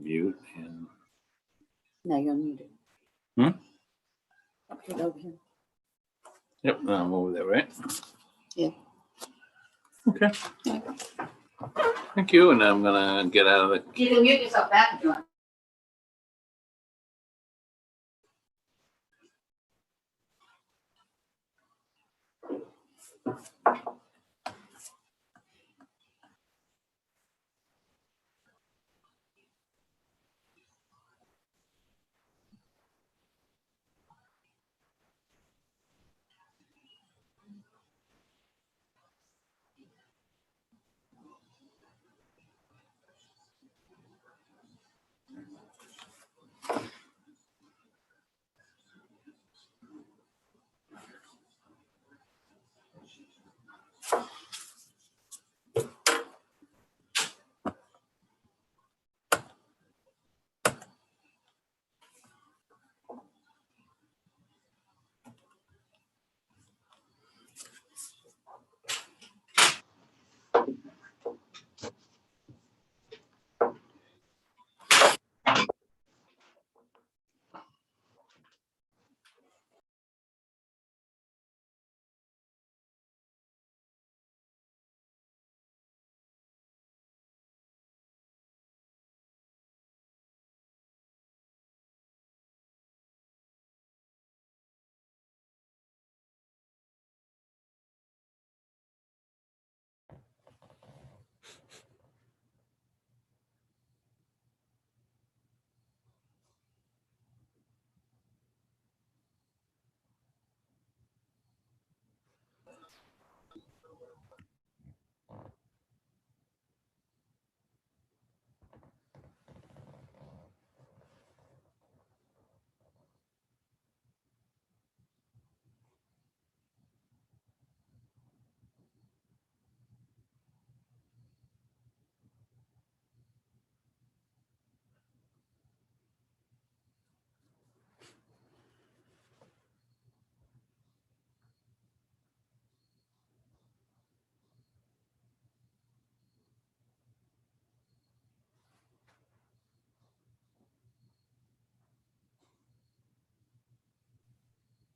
mute and. No, you're muted. Up here, over here. Yep, I'm over there, right? Yeah. Okay. Thank you, and I'm gonna get out of the. You can mute yourself back if you want.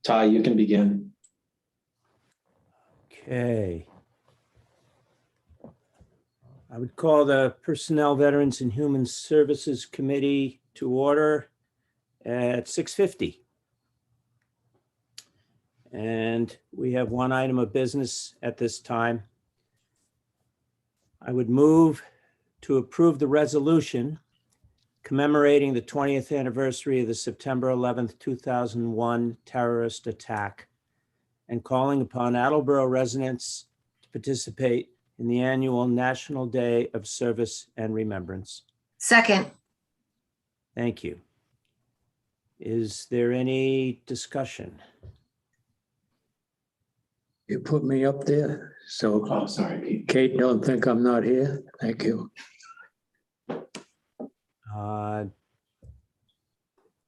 Ty, you can begin. Okay. I would call the Personnel, Veterans, and Human Services Committee to order at 6:50. And we have one item of business at this time. I would move to approve the resolution commemorating the 20th anniversary of the September 11th, 2001 terrorist attack and calling upon Attleboro residents to participate in the annual National Day of Service and Remembrance. Second. Thank you. Is there any discussion? You put me up there, so Oh, sorry, Pete. Kate don't think I'm not here. Thank you.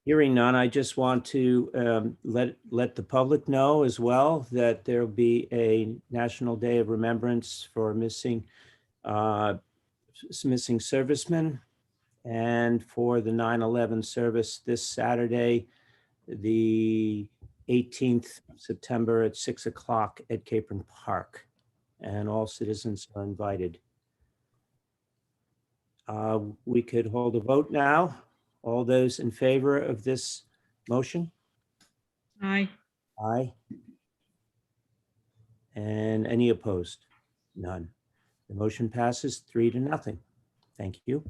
Hearing none, I just want to let the public know as well that there'll be a National Day of Remembrance for missing servicemen and for the 9/11 service this Saturday, the 18th of September at 6 o'clock at Capron Park, and all citizens are invited. We could hold a vote now. All those in favor of this motion? Aye. Aye. And any opposed? None. The motion passes 3-0. Thank you.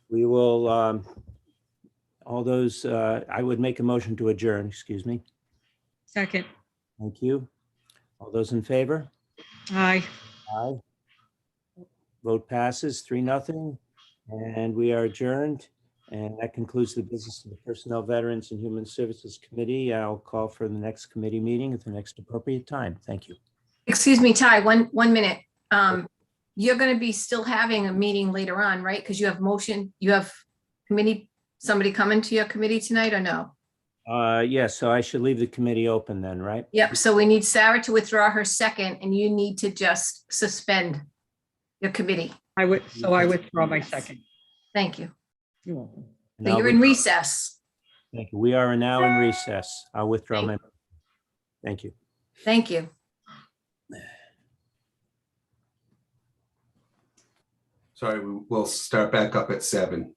We will, all those, I would make a motion to adjourn, excuse me. Second. Thank you. All those in favor? Aye. Aye. Vote passes 3-0, and we are adjourned. And that concludes the business of the Personnel, Veterans, and Human Services Committee. I'll call for the next committee meeting at the next appropriate time. Thank you. Excuse me, Ty, one minute. You're going to be still having a meeting later on, right? Because you have committee, somebody coming to your committee tonight or no? Yes, so I should leave the committee open then, right? Yep, so we need Sarah to withdraw her second and you need to just suspend your committee. I withdraw my second. Thank you. You're welcome. And So I'll you're in with- recess. Thank you. We are now in recess. I'll withdraw my, thank you. Thank you. Sorry, we'll start back up at 7.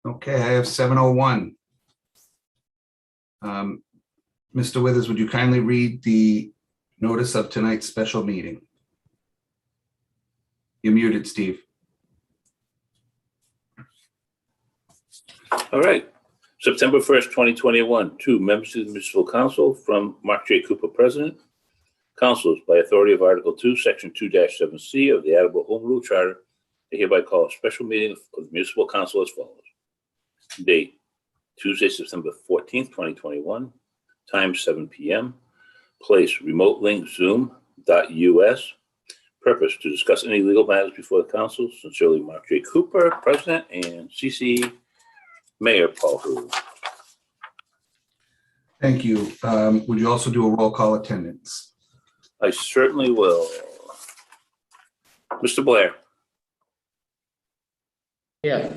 Okay, I have 7:01. Mr. Withers, would you kindly read the notice of tonight's special meeting? You're muted, Steve. All right. September 1st, 2021, 2 members of the Municipal Council from Mark J. Cooper, President. Councilors, by authority of Article 2, Section 2-7C of the Attleboro Home Rule Charter, I hereby call a special meeting of the Municipal Council as follows. Date, Tuesday, September 14th, 2021. Time, 7 p.m. Place, remote link zoom.us. Purpose, to discuss any legal matters before the council. Sincerely, Mark J. Cooper, President, and CC Mayor Paul Hu. Thank you. Would you also do a roll call attendance? I certainly will. Mr. Blair, Yeah.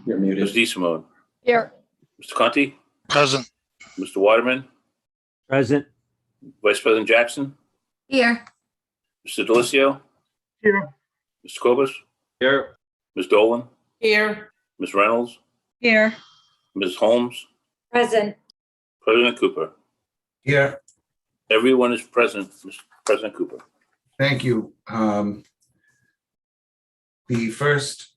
You're Ms. muted. DeSimone, Here. Mr. Conti, Present. Mr. Waterman, Present. Vice President Jackson, Here. Mr. Delicio, Here. Mr. Cobus, Here. Ms. Dolan, Here. Ms. Reynolds, Here. Ms. Holmes, Present. President Cooper. Here. Everyone is present, Mr. President Cooper. Thank you. The first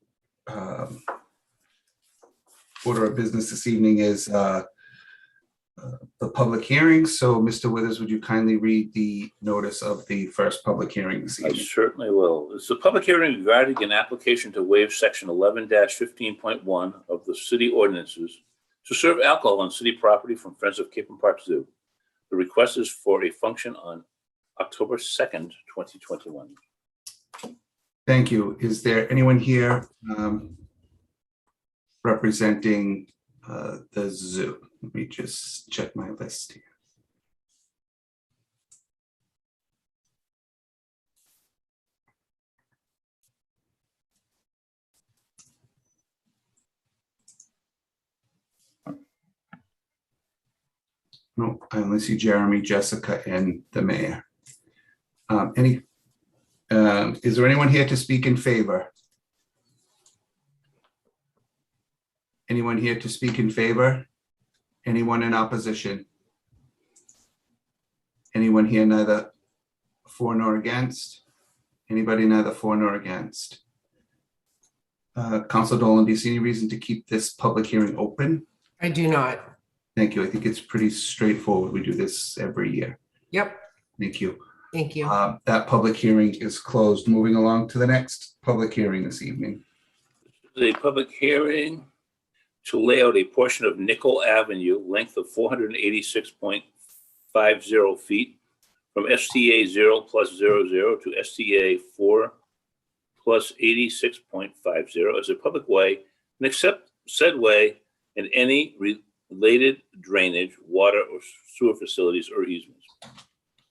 order of business this evening is the public hearing. So, Mr. Withers, would you kindly read the notice of the first public hearing this I evening? certainly will. It's a public hearing regarding an application to waive section 11-15.1 of the city ordinances to serve alcohol on city property from Friends of Cape and Park Zoo. The request is for a function on October 2nd, 2021. Thank you. Is there anyone here representing the zoo? Let me just check my list here. No, I only see Jeremy, Jessica, and the mayor. Is there anyone here to speak in favor? Anyone here to speak in favor? Anyone in opposition? Anyone here neither for nor against? Anybody neither for nor against? Councilor Dolan, do you see any reason to keep this public hearing open? I do not. Thank you. I think it's pretty straightforward. We do this every year. Yep. Thank you. Thank you. That public hearing is closed. Moving along to the next public hearing this evening. The public hearing to lay out a portion of Nickel Avenue, length of 486.50 feet from STA 0+00 to STA 4+86.50 as a public way, and accept said way and any related drainage, water, or sewer facilities or easements.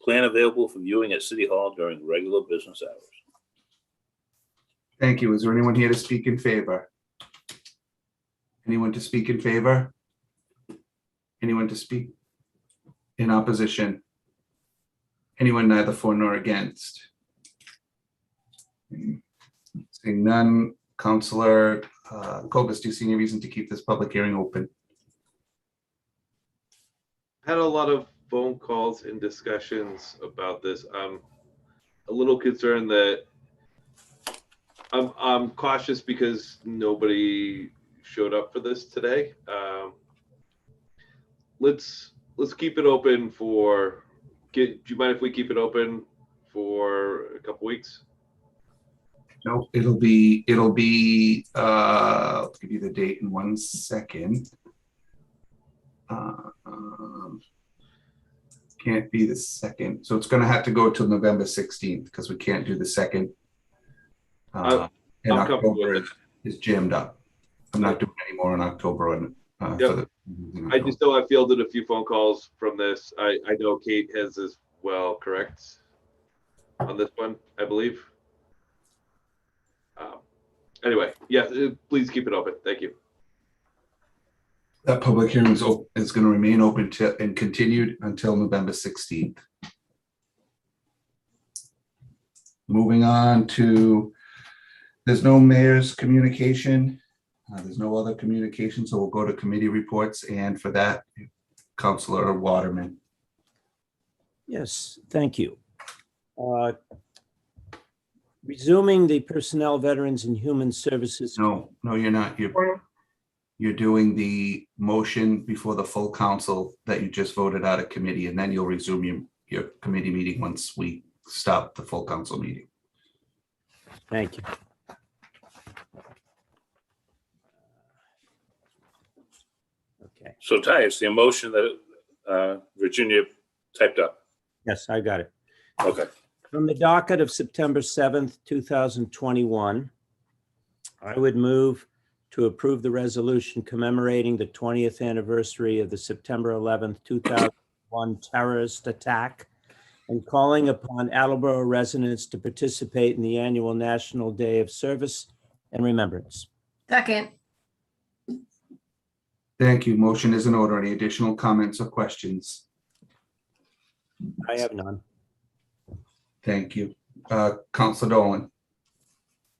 Plan available for viewing at City Hall during regular business hours. Thank you. Is there anyone here to speak in favor? Anyone to speak in favor? Anyone to speak in opposition? Anyone neither for nor against? Seeing none, Councilor Cobus, do you see any reason to keep this public hearing open? Had a lot of phone calls and discussions about this. I'm a little concerned that I'm cautious because nobody showed up for this today. Let's keep it open for. Do you mind if we keep it open for a couple weeks? No, it'll be, I'll give you the date in 1 second. Can't be the 2nd. So it's going to have to go till November 16th because we can't do the 2nd. And I'm comfortable with October is jammed up. I'm not doing any more in October. And I just know I fielded a few phone calls from this. I know Kate has as well, correct? On this one, I believe. Anyway, yes, please keep it open. Thank you. That public hearing is going to remain open and continued until November 16th. Moving on to, there's no mayor's communication. There's no other communication, so we'll go to committee reports, and for that, Counselor Waterman. Yes, thank you. Resuming the Personnel, Veterans, and Human Services. No, you're not. You're doing the motion before the full council that you just voted out of committee, and then you'll resume your committee meeting once we stop the full council meeting. Thank you. Okay, So Ty, it's the motion that Virginia typed up. yes, I got it. Okay. From the docket of September 7th, 2021, I would move to approve the resolution commemorating the 20th anniversary of the September 11th, 2001 terrorist attack and calling upon Attleboro residents to participate in the annual National Day of Service and Remembrance. Second, Thank you. Motion is in order. Any additional comments or questions? I have none. Thank you. Counselor Dolan.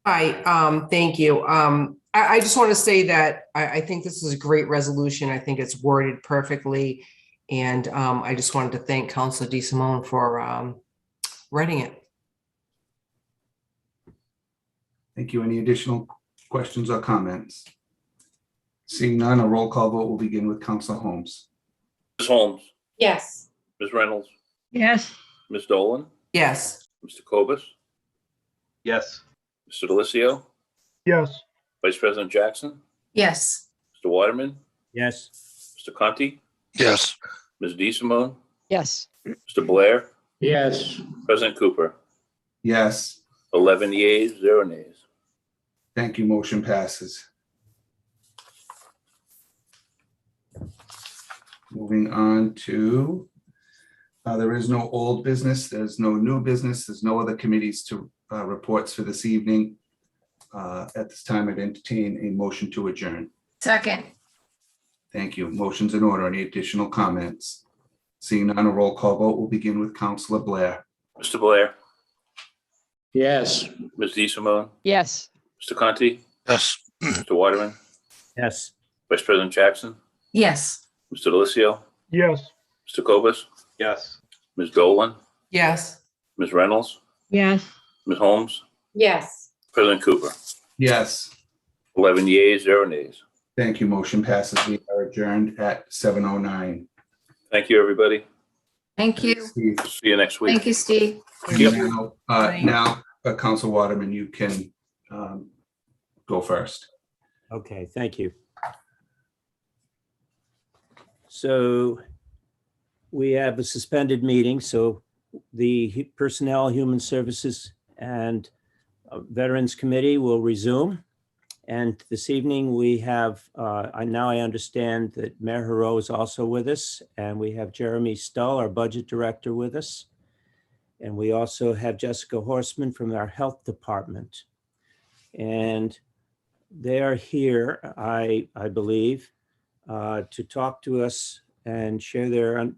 Hi, thank you. I just want to say that I think this is a great resolution. I think it's worded perfectly. And I just wanted to thank Councilor DeSimone for writing it. Thank you. Any additional questions or comments? Seeing none, a roll call vote will begin with Counselor Holmes. Ms. Holmes, Yes. Ms. Reynolds, yes, Ms. Dolan, Yes. Mr. Cobus, Yes. Mr. Delicio, Yes. Vice President Jackson, yes. Mr. Waterman, Yes, Mr. Conti, yes, Ms. DeSimone, yes, Mr. Blair, Yes, President Cooper, Yes, 11 yeas, 0 nays. thank you. Motion passes. Moving on to, there is no old business, there's no new business, there's no other committees to reports for this evening. At this time, I'd entertain a motion to adjourn. Second, Thank you. Motion's in order. Any additional comments? Seeing none, a roll call vote will begin with Counselor Blair. Mr. Blair, yes. Ms. DeSimone, yes. Mr. Conti, yes. Mr. Waterman, yes, Vice President Jackson, yes. Mr. Delicio, Yes. Mr. Cobus, Yes. Ms. Dolan, Yes. Ms. Reynolds, Yes. Ms. Holmes, Yes. President Cooper, Yes, 11 yeas, 0 nays. thank you. Motion passes. We are adjourned at 7:09. Thank you, everybody. Thank you. Steve, See you next week. Thank you, Steve. Now, Council Waterman, you can go first. okay, thank you. So we have a suspended meeting, so the Personnel, Human Services, and Veterans Committee will resume. And this evening, we have, I understand that Mayor Hero is also with us, and we have Jeremy Stull, our Budget Director, with us. And we also have Jessica Horseman from our Health Department. And they are here, I believe, to talk to us and share their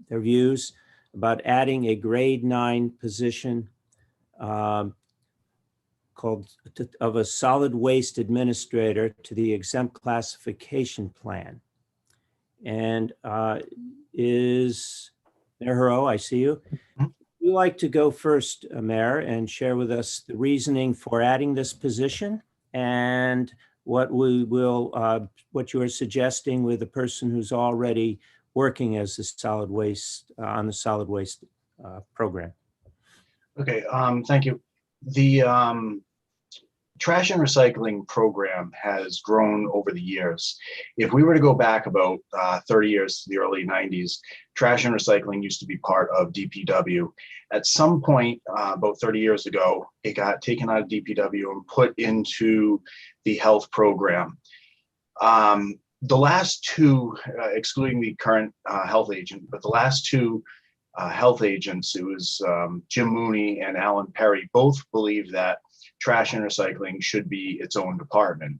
views about adding a grade 9 position called of a solid waste administrator to the exempt classification plan. And is Mayor Hero, I see you. Would you like to go first, Mayor, and share with us the reasoning for adding this position and what what you are suggesting with the person who's already working as a solid waste on the solid waste program? Okay, thank you. The trash and recycling program has grown over the years. If we were to go back about 30 years to the early 90s, trash and recycling used to be part of DPW. At some point, about 30 years ago, it got taken out of DPW and put into the health program. The last two, excluding the current health agent, but the last two health agents, it was Jim Mooney and Alan Perry, both believe that trash and recycling should be its own department.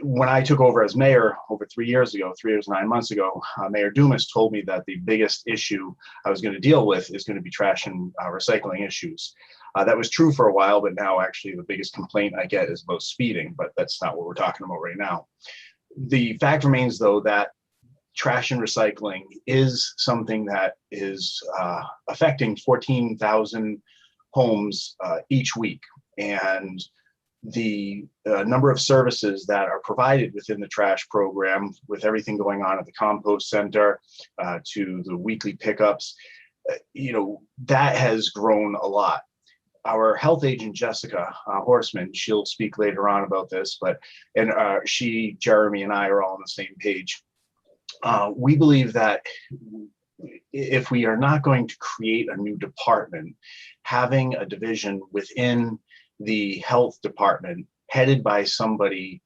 When I took over as mayor over 3 years ago, 3 years, 9 months ago, Mayor Dumas told me that the biggest issue I was going to deal with is going to be trash and recycling issues. That was true for a while, but now actually the biggest complaint I get is about speeding, but that's not what we're talking about right now. The fact remains, though, that trash and recycling is something that is affecting 14,000 homes each week. And the number of services that are provided within the trash program, with everything going on at the compost center to the weekly pickups, that has grown a lot. Our health agent, Jessica Horseman, she'll speak later on about this, and she, Jeremy, and I are all on the same page. We believe that if we are not going to create a new department, having a division within the health department headed by somebody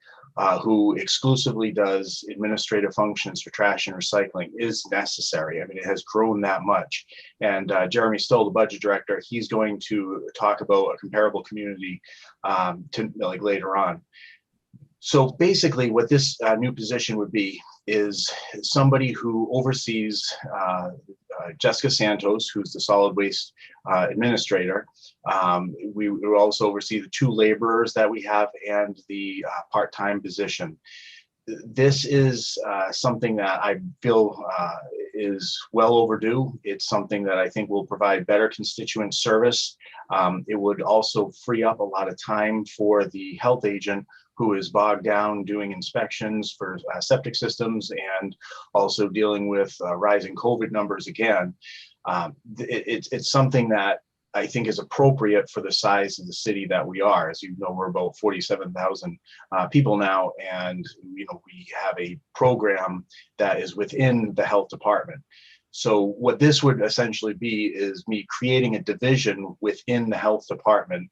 who exclusively does administrative functions for trash and recycling is necessary. I mean, it has grown that much. And Jeremy Stoll, the budget director, he's going to talk about a comparable community later on. So basically what this new position would be is somebody who oversees Jessica Santos, who's the solid waste administrator. We will also oversee the 2 laborers that we have and the part-time position. This is something that I feel is well overdue. It's something that I think will provide better constituent service. It would also free up a lot of time for the health agent, who is bogged down doing inspections for septic systems and also dealing with rising COVID numbers again. It's something that I think is appropriate for the size of the city that we are. As you know, we're about 47,000 people now, and we have a program that is within the health department. So what this would essentially be is me creating a division within the health department,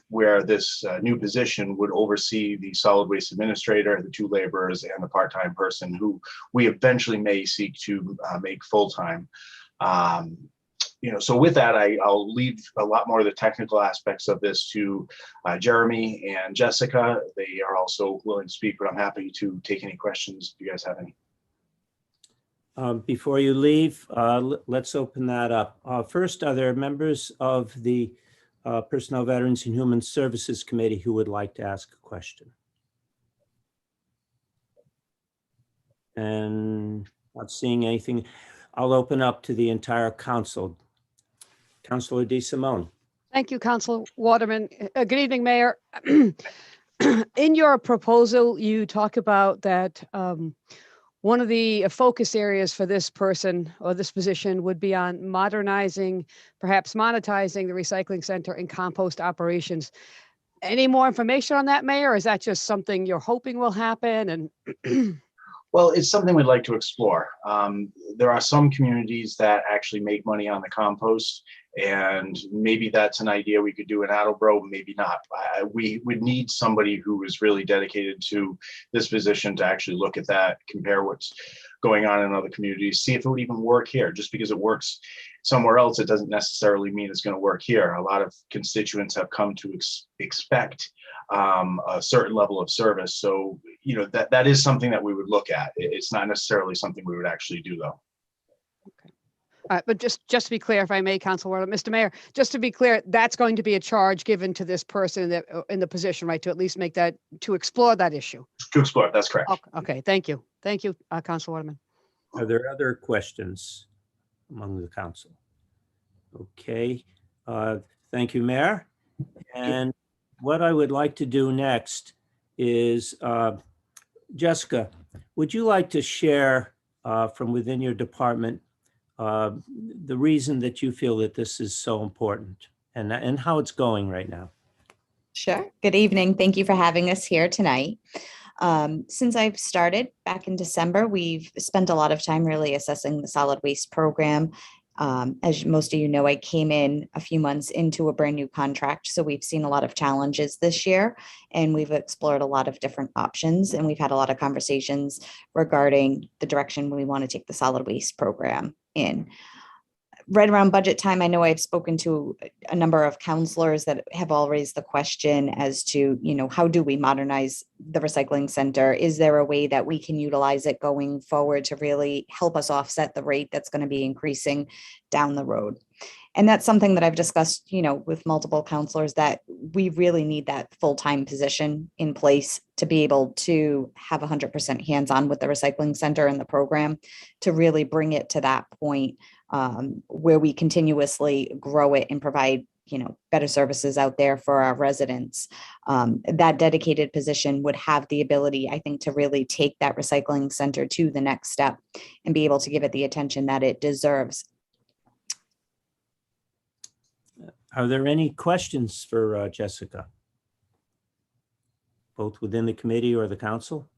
where this new position would oversee the solid waste administrator, the 2 laborers, and the part-time person who we eventually may seek to make full-time. So with that, I'll leave a lot more of the technical aspects of this to Jeremy and Jessica. They are also willing to speak, but I'm happy to take any questions if you guys have any. Before you leave, let's open that up. First, are there members of the Personnel, Veterans, and Human Services Committee who would like to ask a question? And not seeing anything, I'll open up to the entire council. Councilor DeSimone. Thank you, Council Waterman. Good evening, Mayor. In your proposal, you talk about that one of the focus areas for this person or this position would be on modernizing, perhaps monetizing the recycling center and compost operations. Any more information on that, Mayor? Or is that just something you're hoping will happen? And Well, it's something we'd like to explore. There are some communities that actually make money on the compost, and maybe that's an idea we could do in Attleboro, maybe not. We would need somebody who is really dedicated to this position to actually look at that, compare what's going on in other communities, see if it would even work here. Just because it works somewhere else, it doesn't necessarily mean it's going to work here. A lot of constituents have come to expect a certain level of service. So, that is something that we would look at. It's not necessarily something we would actually do, though. okay. All right, but just to be clear, if I may, Councilor, Mr. Mayor, just to be clear, that's going to be a charge given to this person that in the position, right, to at least make that, to explore that issue. To explore, that's correct. Okay, thank you. Thank you, Councilor Waterman. Are there other questions among the council? Okay, thank you, Mayor. And what I would like to do next is, Jessica, would you like to share from within your department the reason that you feel that this is so important and how it's going right now? Sure. Good evening. Thank you for having us here tonight. Since I've started back in December, we've spent a lot of time really assessing the solid waste program. As most of you know, I came in a few months into a brand new contract. So we've seen a lot of challenges this year, and we've explored a lot of different options, and we've had a lot of conversations regarding the direction we want to take the solid waste program in. Right around budget time, I know I've spoken to a number of counselors that have all raised the question as to, how do we modernize the recycling center? Is there a way that we can utilize it going forward to really help us offset the rate that's going to be increasing down the road? And that's something that I've discussed, with multiple counselors, that we really need that full-time position in place to be able to have 100% hands-on with the recycling center and the program to really bring it to that point where we continuously grow it and provide, better services out there for our residents. That dedicated position would have the ability, I think, to really take that recycling center to the next step and be able to give it the attention that it deserves. Are there any questions for Jessica? Both within the committee or the council?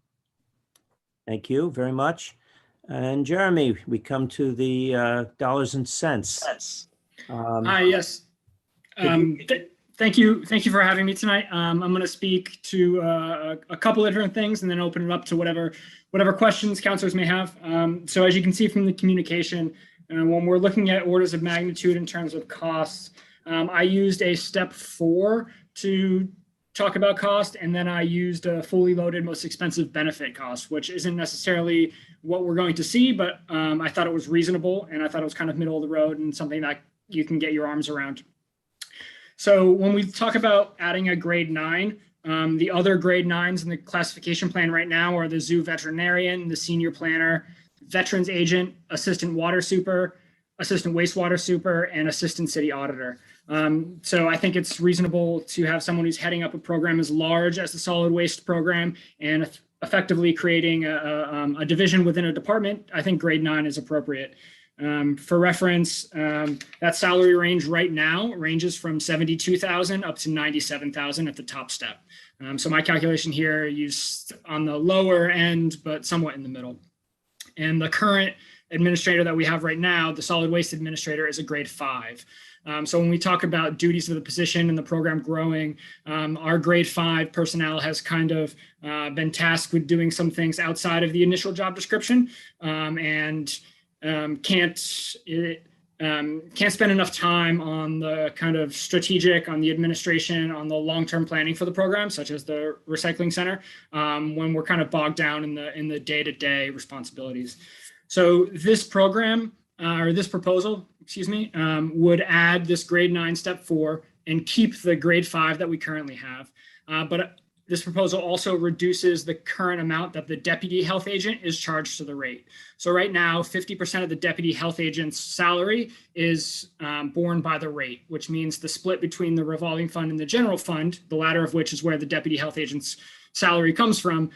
Thank you very much. And Jeremy, we come to the dollars and cents. Hi, yes. Thank you for having me tonight. I'm going to speak to a couple of different things and then open it up to whatever questions councilors may have. So as you can see from the communication, when we're looking at orders of magnitude in terms of costs, I used a step 4 to talk about cost, and then I used a fully loaded most expensive benefit cost, which isn't necessarily what we're going to see, but I thought it was reasonable, and I thought it was kind of middle of the road and something that you can get your arms around. So when we talk about adding a grade 9, the other grade 9s in the classification plan right now are the zoo veterinarian, the senior planner, veterans agent, assistant water super, assistant wastewater super, and assistant city auditor. So I think it's reasonable to have someone who's heading up a program as large as the solid waste program and effectively creating a division within a department. I think grade 9 is appropriate. For reference, that salary range right now ranges from 72,000 up to 97,000 at the top step. So my calculation here used on the lower end, but somewhat in the middle. And the current administrator that we have right now, the solid waste administrator, is a grade 5. So when we talk about duties of the position and the program growing, our grade 5 personnel has kind of been tasked with doing some things outside of the initial job description and can't spend enough time on the kind of strategic, on the administration, on the long-term planning for the program, such as the recycling center, when we're kind of bogged down in the day-to-day responsibilities. So this program, or this proposal, would add this grade 9 step 4 and keep the grade 5 that we currently have. But this proposal also reduces the current amount that the deputy health agent is charged to the rate. So right now, 50% of the deputy health agent's salary is borne by the rate, which means the split between the revolving fund and the general fund, the latter of which is where the deputy health agent's salary comes from,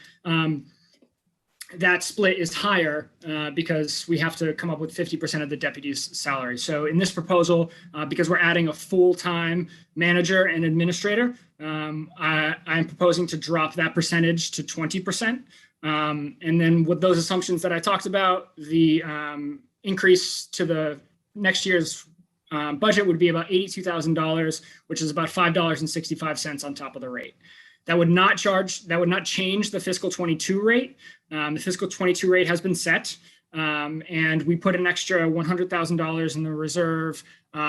that split is higher because we have to come up with 50% of the deputy's salary. So in this proposal, because we're adding a full-time manager and administrator, I'm proposing to drop that percentage to 20%. And then with those assumptions that I talked about, the increase to the next year's budget would be about $82,000, which is about $5.65 on top of the rate. That would not change the fiscal 22 rate. The fiscal 22 rate has been set, and we put an extra $100,000 in the reserve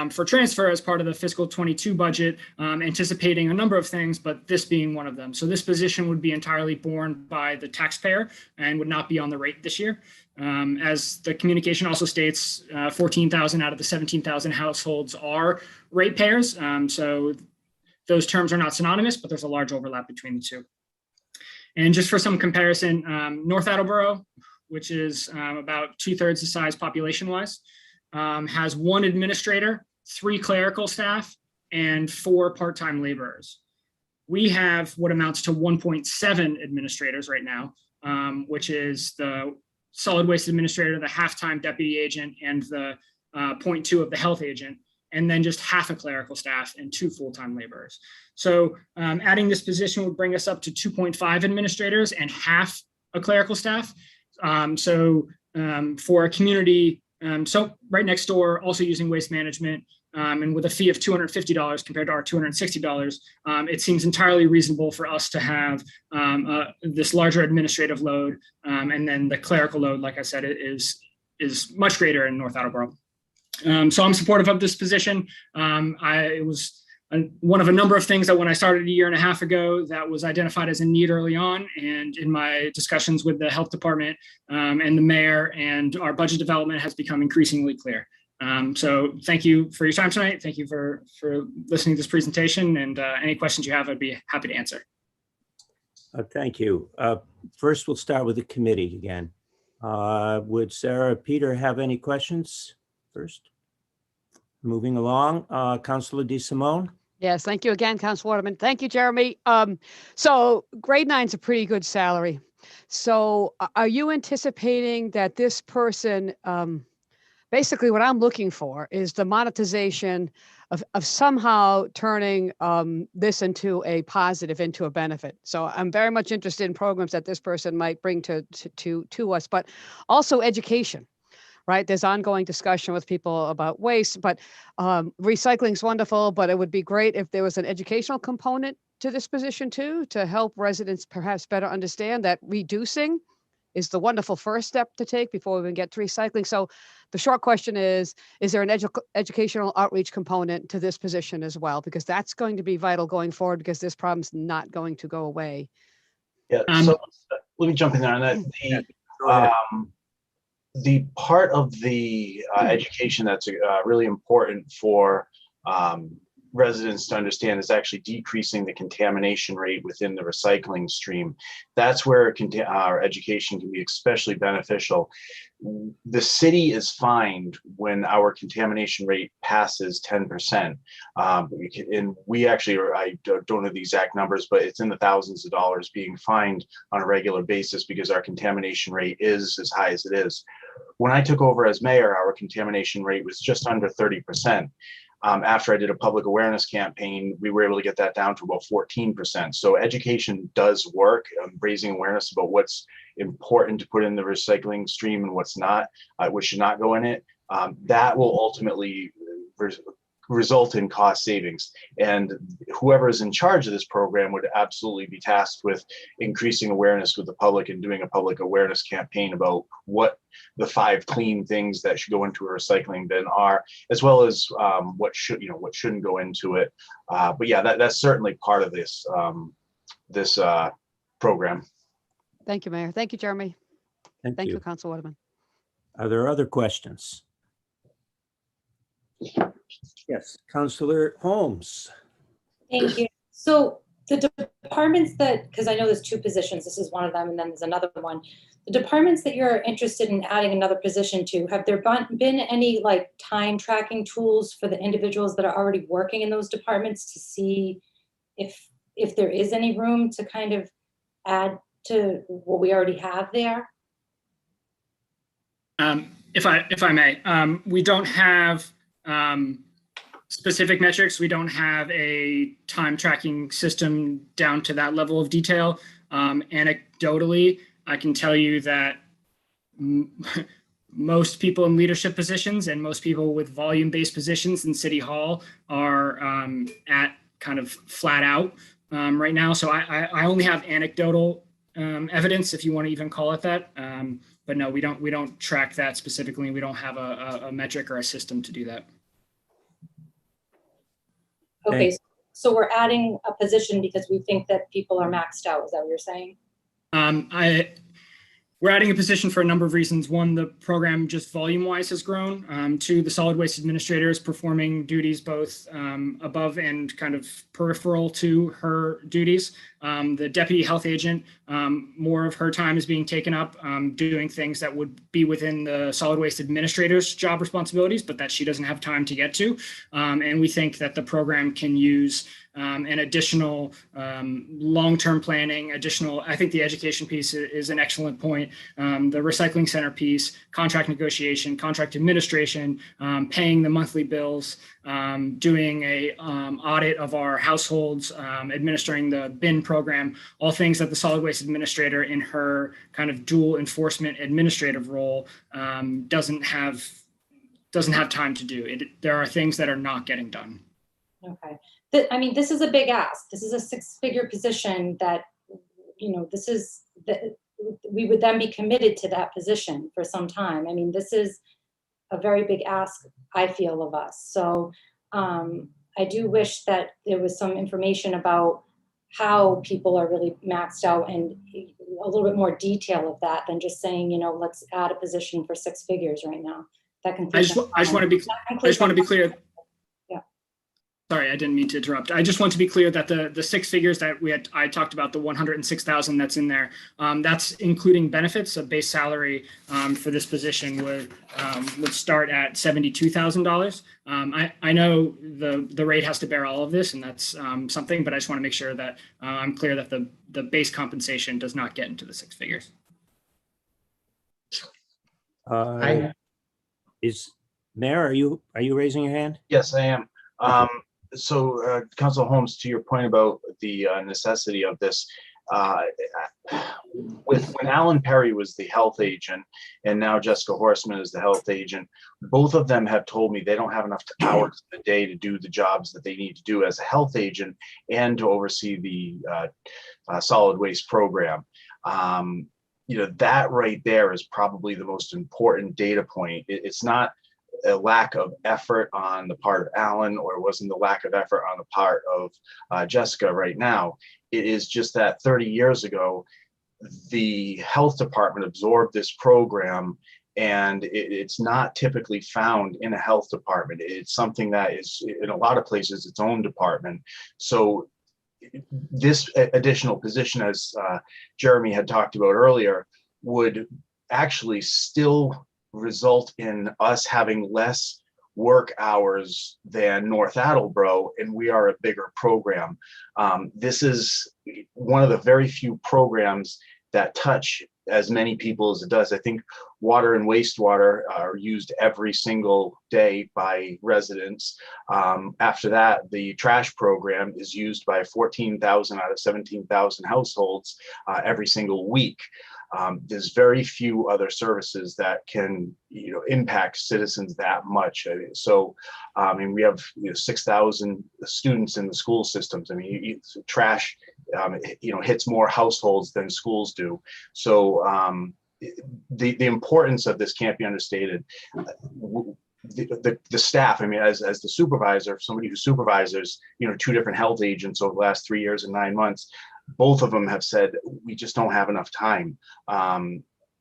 for transfer as part of the fiscal 22 budget, anticipating a number of things, but this being one of them. So this position would be entirely borne by the taxpayer and would not be on the rate this year. As the communication also states, 14,000 out of the 17,000 households are ratepayers. So those terms are not synonymous, but there's a large overlap between the two. And just for some comparison, North Attleboro, which is about 2/3 the size population-wise, has 1 administrator, 3 clerical staff, and 4 part-time laborers. We have what amounts to 1.7 administrators right now, which is the solid waste administrator, the half-time deputy agent, and the 0.2 of the health agent, and then just half a clerical staff and 2 full-time laborers. So adding this position would bring us up to 2.5 administrators and half a clerical staff. For a community, so right next door, also using waste management, and with a fee of $250 compared to our $260, it seems entirely reasonable for us to have this larger administrative load, and then the clerical load, like I said, is much greater in North Attleboro. So I'm supportive of this position. It was one of a number of things that when I started a year and a half ago, that was identified as a need early on. And in my discussions with the health department and the mayor and our budget development has become increasingly clear. So thank you for your time tonight. Thank you for listening to this presentation, and any questions you have, I'd be happy to answer. Thank you. First, we'll start with the committee again. Would Sarah or Peter have any questions first? Moving along, Councilor DeSimone. Yes, thank you again, Council Waterman. Thank you, Jeremy. So grade 9's a pretty good salary. So are you anticipating that this person, basically what I'm looking for is the monetization of somehow turning this into a positive, into a benefit. So I'm very much interested in programs that this person might bring to us, but also education, right? There's ongoing discussion with people about waste, but recycling is wonderful, but it would be great if there was an educational component to this position too, to help residents perhaps better understand that reducing is the wonderful first step to take before we even get to recycling. So the short question is there an educational outreach component to this position as well? Because that's going to be vital going forward, because this problem's not going to go away. Yeah, so let me jump in there on that. The part of the education that's really important for residents to understand is actually decreasing the contamination rate within the recycling stream. That's where our education can be especially beneficial. The city is fined when our contamination rate passes 10%. And we actually, I don't know the exact numbers, but it's in the thousands of dollars being fined on a regular basis because our contamination rate is as high as it is. When I took over as mayor, our contamination rate was just under 30%. After I did a public awareness campaign, we were able to get that down to about 14%. So education does work, raising awareness about what's important to put in the recycling stream and what's not, what should not go in it. That will ultimately result in cost savings. And whoever is in charge of this program would absolutely be tasked with increasing awareness with the public and doing a public awareness campaign about what the 5 clean things that should go into a recycling bin are, as well as what shouldn't go into it. But yeah, that's certainly part of this program. Thank you, Mayor. Thank you, Jeremy. Thank you, Council Waterman. Are there other questions? Yes, Councilor Holmes. Thank you. So the departments that, because I know there's 2 positions, this is one of them, and then there's another one. The departments that you're interested in adding another position to, have there been any like time tracking tools for the individuals that are already working in those departments to see if there is any room to kind of add to what we already have there? If I may, we don't have specific metrics. We don't have a time tracking system down to that level of detail. Anecdotally, I can tell you that most people in leadership positions and most people with volume-based positions in City Hall are at kind of flat out right now. So I only have anecdotal evidence, if you want to even call it that. But no, we don't track that specifically. We don't have a metric or a system to do that. Okay, so we're adding a position because we think that people are maxed out. Is that what you're saying? We're adding a position for a number of reasons. One, the program just volume-wise has grown. 2, the solid waste administrator is performing duties both above and kind of peripheral to her duties. The deputy health agent, more of her time is being taken up doing things that would be within the solid waste administrator's job responsibilities, but that she doesn't have time to get to. And we think that the program can use an additional long-term planning, I think the education piece is an excellent point. The recycling center piece, contract negotiation, contract administration, paying the monthly bills, doing a audit of our households, administering the bin program, all things that the solid waste administrator in her kind of dual enforcement administrative role doesn't have time to do. There are things that are not getting done. Okay. I mean, this is a big ask. This is a 6-figure position that, we would then be committed to that position for some time. I mean, this is a very big ask, I feel, of us. So I I do wish that there was some information about how people are really maxed out and a little bit more detail of that than just saying, let's add a position for 6 figures right now. That can. I just want to be clear. Yeah. Sorry, I didn't mean to interrupt. I just want to be clear that the 6 figures that I talked about, the 106,000 that's in there, that's including benefits. A base salary for this position would start at $72,000. I know the rate has to bear all of this, and that's something, but I just want to make sure that I'm clear that the base compensation does not get into the 6 figures. Mayor, are you raising your hand? Yes, I am. So, Council Holmes, to your point about the necessity of this, when Alan Perry was the health agent and now Jessica Horseman is the health agent, both of them have told me they don't have enough hours in the day to do the jobs that they need to do as a health agent and to oversee the solid waste program. That right there is probably the most important data point. It's not a lack of effort on the part of Alan, or it wasn't the lack of effort on the part of Jessica right now. It is just that 30 years ago, the health department absorbed this program, and it's not typically found in a health department. It's something that is, in a lot of places, its own department. So this additional position, as Jeremy had talked about earlier, would actually still result in us having less work hours than North Attleboro, and we are a bigger program. This is one of the very few programs that touch as many people as it does. I think water and wastewater are used every single day by residents. After that, the trash program is used by 14,000 out of 17,000 households every single week. There's very few other services that can, impact citizens that much. We have 6,000 students in the school systems. Trash, hits more households than schools do. So the importance of this can't be understated. The staff, as the supervisor, somebody who supervises, 2 different health agents over the last 3 years and 9 months, both of them have said, we just don't have enough time.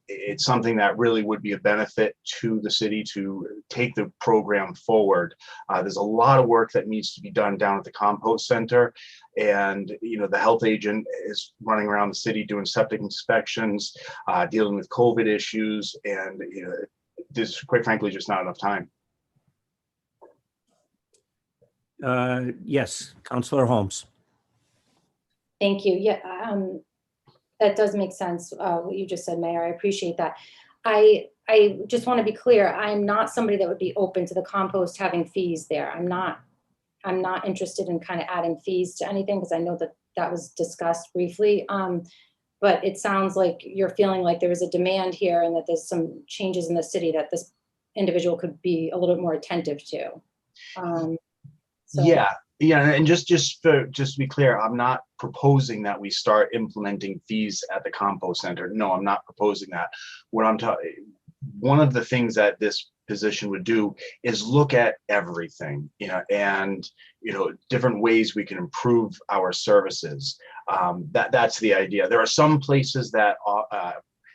It's something that really would be a benefit to the city to take the program forward. There's a lot of work that needs to be done down at the compost center. And, the health agent is running around the city doing septic inspections, dealing with COVID issues. And, there's quite frankly just not enough time. Yes, Councilor Holmes. Thank you. Yeah, that does make sense, what you just said, Mayor. I appreciate that. I just want to be clear. I'm not somebody that would be open to the compost having fees there. I'm not interested in kind of adding fees to anything, because I know that was discussed briefly. But it sounds like you're feeling like there is a demand here and that there's some changes in the city that this individual could be a little bit more attentive to. Yeah, and just to be clear, I'm not proposing that we start implementing fees at the compost center. No, I'm not proposing that. One of the things that this position would do is look at everything, and different ways we can improve our services. That's the idea. There are some places that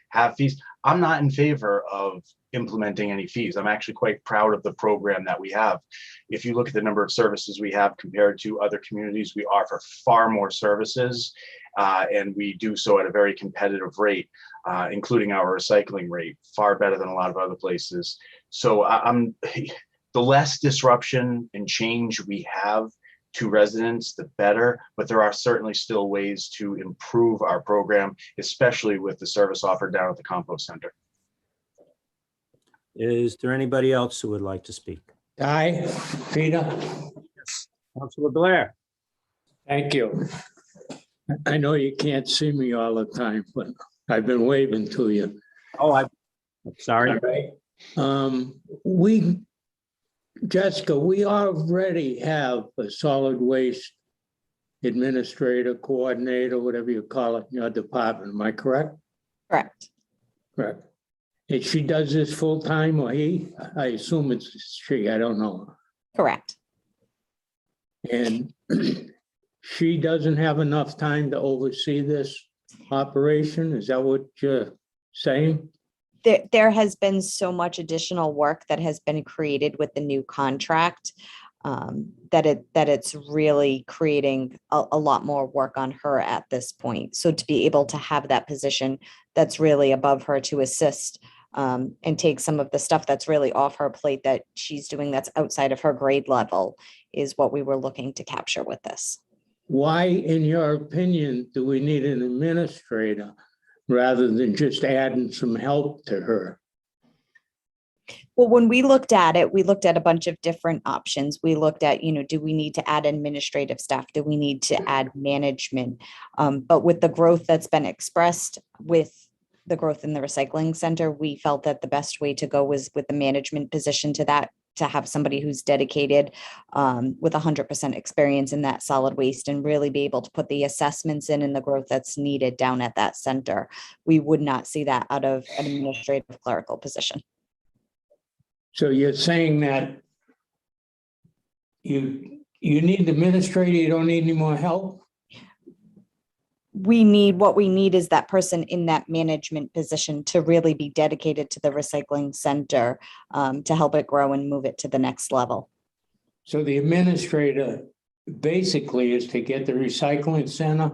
have fees. I'm not in favor of implementing any fees. I'm actually quite proud of the program that we have. If you look at the number of services we have compared to other communities, we offer far more services, and we do so at a very competitive rate, including our recycling rate, far better than a lot of other places. So the less disruption and change we have to residents, the better, but there are certainly still ways to improve our program, especially with the service offered down at the compost center. Is there anybody else who would like to speak? Aye, Peter. Yes. Councilor Blair. Thank you. I know you can't see me all the time, but I've been waving to you. Oh, I'm sorry. All right. Jessica, we already have a solid waste administrator, coordinator, whatever you call it in your department. Am I correct? Correct. Correct. And she does this full time, or he? I assume it's she. I don't know. Correct. And she doesn't have enough time to oversee this operation? Is that what you're saying? There has been so much additional work that has been created with the new contract that it's really creating a lot more work on her at this point. So to be able to have that position that's really above her to assist and take some of the stuff that's really off her plate that she's doing that's outside of her grade level is what we were looking to capture with this. Why, in your opinion, do we need an administrator rather than just adding some help to her? Well, when we looked at it, we looked at a bunch of different options. We looked at, do we need to add administrative staff? Do we need to add management? But with the growth that's been expressed with the growth in the recycling center, we felt that the best way to go was with the management position to have somebody who's dedicated with 100% experience in that solid waste and really be able to put the assessments in and the growth that's needed down at that center. We would not see that out of an administrative clerical position. So you're saying that you need the administrator, you don't need any more help? What we need is that person in that management position to really be dedicated to the recycling center to help it grow and move it to the next level. So the administrator basically is to get the recycling center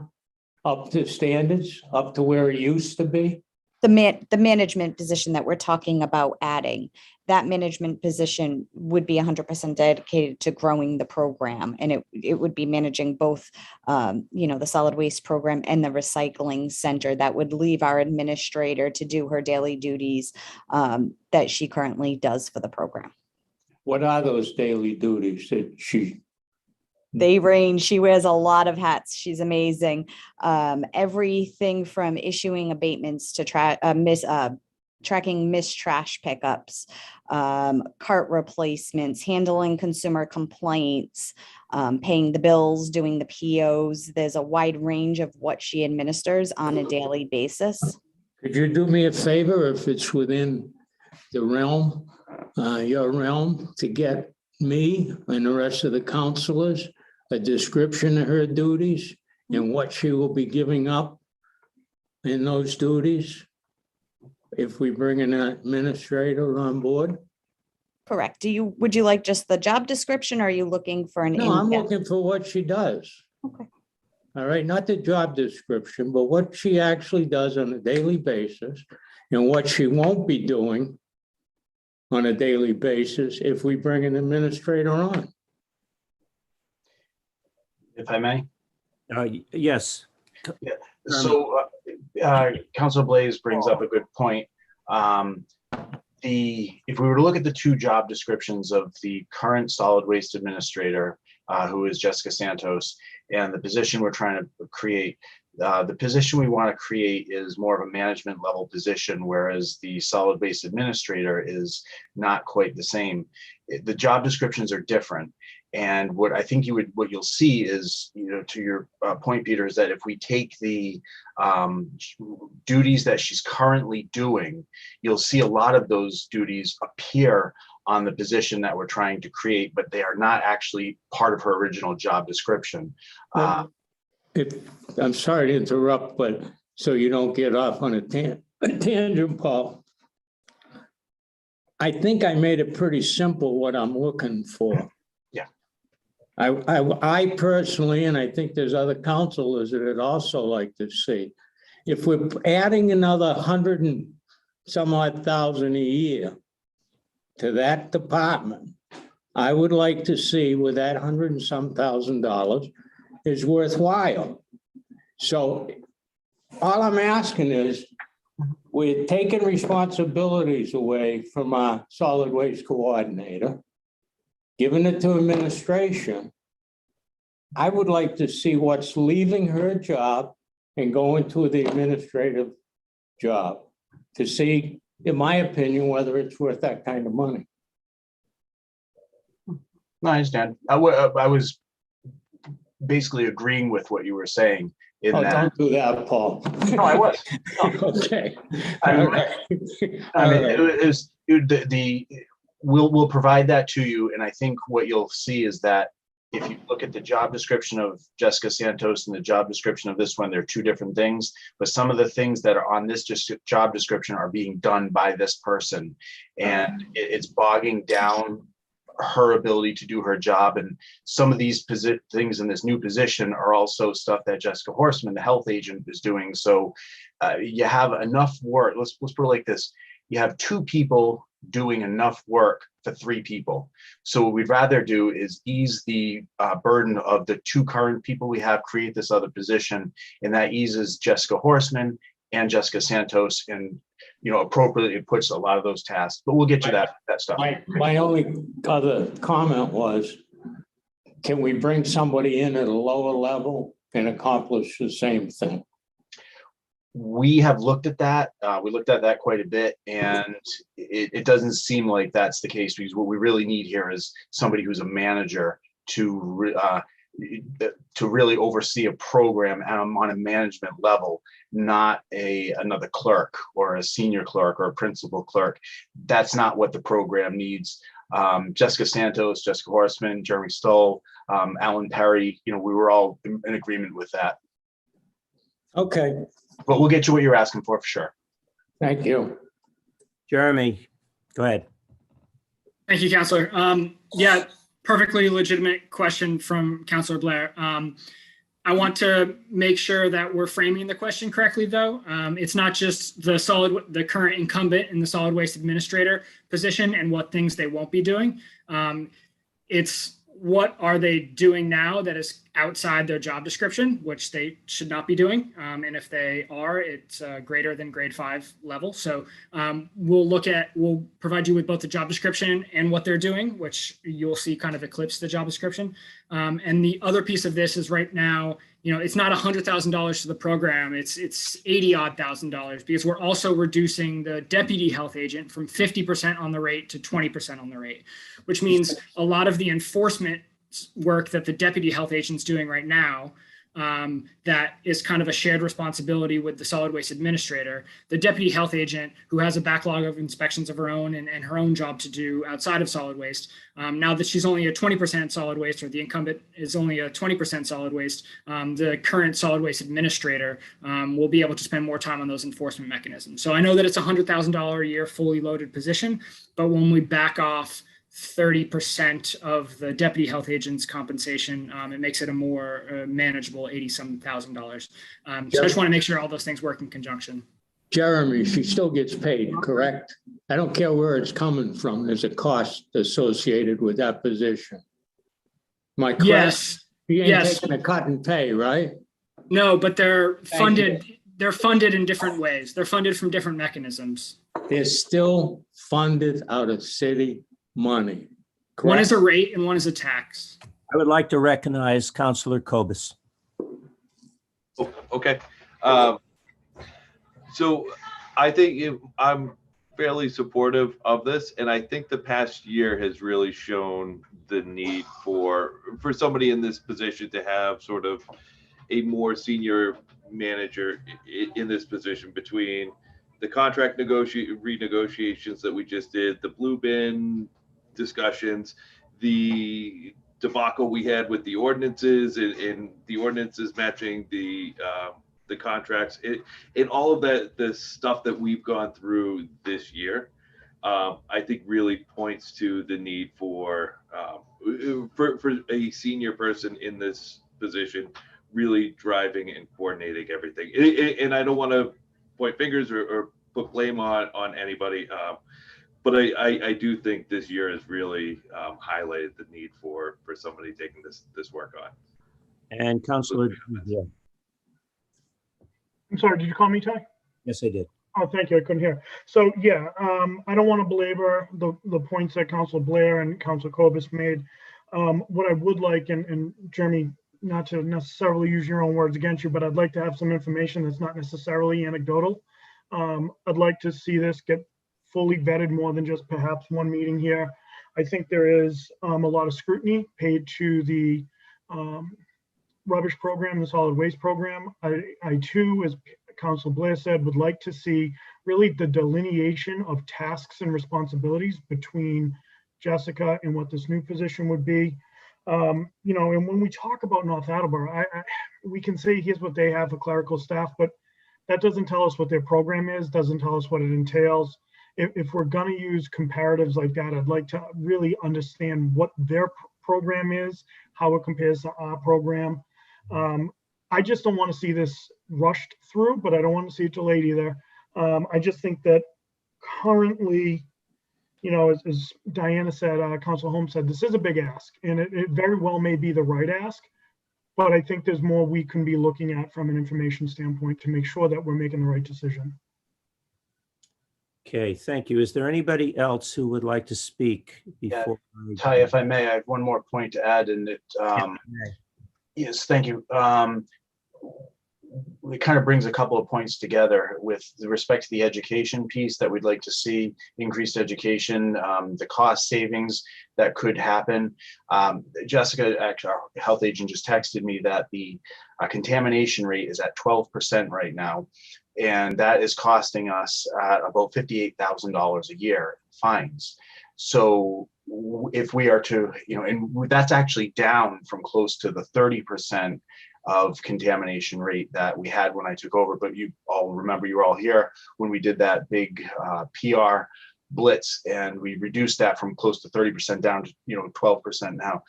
up to standards, up to where it used to be? The management position that we're talking about adding, that management position would be 100% dedicated to growing the program. And it would be managing both, the solid waste program and the recycling center. That would leave our administrator to do her daily duties that she currently does for the program. What are those daily duties that she? They range. She wears a lot of hats. She's amazing. Everything from issuing abatements to tracking missed trash pickups, cart replacements, handling consumer complaints, paying the bills, doing the POs. There's a wide range of what she administers on a daily basis. Could you do me a favor if it's within the realm, your realm, to get me and the rest of the counselors a description of her duties and what she will be giving up in those duties if we bring an administrator on board? Correct. Would you like just the job description or are you looking for an? No, I'm looking for what she does. Okay. All right, not the job description, but what she actually does on a daily basis and what she won't be doing on a daily basis if we bring an administrator on. If I may. Yes. Yeah. So Councilor Blaze brings up a good point. If we were to look at the two job descriptions of the current solid waste administrator, who is Jessica Santos, and the position we're trying to create, the position we want to create is more of a management level position, whereas the solid waste administrator is not quite the same. The job descriptions are different. And what I think what you'll see is, to your point, Peter, is that if we take the duties that she's currently doing, you'll see a lot of those duties appear on the position that we're trying to create, but they are not actually part of her original job description. I'm sorry to interrupt, but so you don't get off on a tangent, Paul. I think I made it pretty simple what I'm looking for. I personally, and I think there's other counselors that would also like to see, if we're adding another 100 and some odd thousand a year to that department, I would like to see where that 100 and some $1,000 is worthwhile. So all I'm asking is, we're taking responsibilities away from our solid waste coordinator, giving it to administration. I would like to see what's leaving her job and going to the administrative job to see, in my opinion, whether it's worth that kind of money. No, I understand. I was basically agreeing with what you were saying. Don't do that, Paul. No, I was. No. Okay. We'll provide that to you, and I think what you'll see is that if you look at the job description of Jessica Santos and the job description of this one, they're two different things. But some of the things that are on this job description are being done by this person, and it's bogging down her ability to do her job. And some of these things in this new position are also stuff that Jessica Horseman, the health agent, is doing. So you have enough work. Let's put it like this. You have two people doing enough work for three people. So what we'd rather do is ease the burden of the two current people we have, create this other position, and that eases Jessica Horseman and Jessica Santos, and appropriately it puts a lot of those tasks. But we'll get to that stuff. My only other comment was, can we bring somebody in at a lower level and accomplish the same thing? We have looked at that. We looked at that quite a bit, and it doesn't seem like that's the case, because what we really need here is somebody who's a manager to really oversee a program on a management level, not another clerk or a senior clerk or a principal clerk. That's not what the program needs. Jessica Santos, Jessica Horseman, Jeremy Stoll, Alan Perry, we were all in agreement with that. Okay. But we'll get you what you're asking for sure. Thank you. Jeremy, go ahead. Thank you, Counselor. Yeah, perfectly legitimate question from Counselor Blair. I want to make sure that we're framing the question correctly, though. It's not just the current incumbent in the solid waste administrator position and what things they won't be doing. It's what are they doing now that is outside their job description, which they should not be doing. And if they are, it's greater than grade 5 level. So we'll provide you with both the job description and what they're doing, which you'll see kind of eclipse the job description. And the other piece of this is right now, it's not $100,000 to the program, it's $80,000 because we're also reducing the deputy health agent from 50% on the rate to 20% on the rate, which means a lot of the enforcement work that the deputy health agent's doing right now, that is kind of a shared responsibility with the solid waste administrator. The deputy health agent, who has a backlog of inspections of her own and her own job to do outside of solid waste, now that she's only a 20% solid waste, or the incumbent is only a 20% solid waste, the current solid waste administrator will be able to spend more time on those enforcement mechanisms. So I know that it's a $100,000 a year fully loaded position, but when we back off 30% of the deputy health agent's compensation, it makes it a more manageable $80-some thousand. So I just want to make sure all those things work in conjunction. Jeremy, she still gets paid, correct? I don't care where it's coming from. There's a cost associated with that position. Am I correct? Yes. You ain't Yes. taking a cut and pay, right? No, but they're funded. They're funded in different ways. They're funded from different mechanisms. They're still funded out of city money. Correct? One is a rate and one is a tax. I would like to recognize Councilor Kobus. Oh, okay. So I think I'm fairly supportive of this, and I think the past year has really shown the need for somebody in this position to have sort of a more senior manager in this position, between the contract renegotiations that we just did, the blue bin discussions, the debacle we had with the ordinances and the ordinances matching the contracts, and all of that, the stuff that we've gone through this year, I think really points to the need for a senior person in this position really driving and coordinating everything. And I don't want to point fingers or put blame on anybody, but I do think this year has really highlighted the need for somebody taking this work on. And Councilor, yeah. I'm sorry, did you call me, Ty? Yes, I did. Oh, thank you. I couldn't hear. So yeah, I don't want to belabor the points that Council Blair and Council Kobus made. What I would like, and Jeremy, not to necessarily use your own words against you, but I'd like to have some information that's not necessarily anecdotal. I'd like to see this get fully vetted more than just perhaps one meeting here. I think there is a lot of scrutiny paid to the rubbish program, the solid waste program. I too, as Council Blair said, would like to see really the delineation of tasks and responsibilities between Jessica and what this new position would be. You know, and when we talk about North Attleboro, we can say here's what they have for clerical staff, but that doesn't tell us what their program is, doesn't tell us what it entails. If we're going to use comparatives like that, I'd like to really understand what their program is, how it compares to our program. I just don't want to see this rushed through, but I don't want to see it delayed either. I just think that currently, you know, as Diana said, Council Holmes said, this is a big ask, and it very well may be the right ask, but I think there's more we can be looking at from an information standpoint to make sure that we're making the right decision. Okay, thank you. Is there anybody else who would like to speak before? Ty, if I may, I have one more point to add, and it, yes, thank you. It kind of brings a couple of points together with respect to the education piece that we'd like to see, increased education, the cost savings that could happen. Jessica, actually, our health agent, just texted me that the contamination rate is at 12% right now, and that is costing us about $58,000 a year fines. So if we are to, you know, and that's actually down from close to the 30% of contamination rate that we had when I took over. But you all remember, you were all here when we did that big PR blitz, and we reduced that from close to 30% down to, you know, 12% now.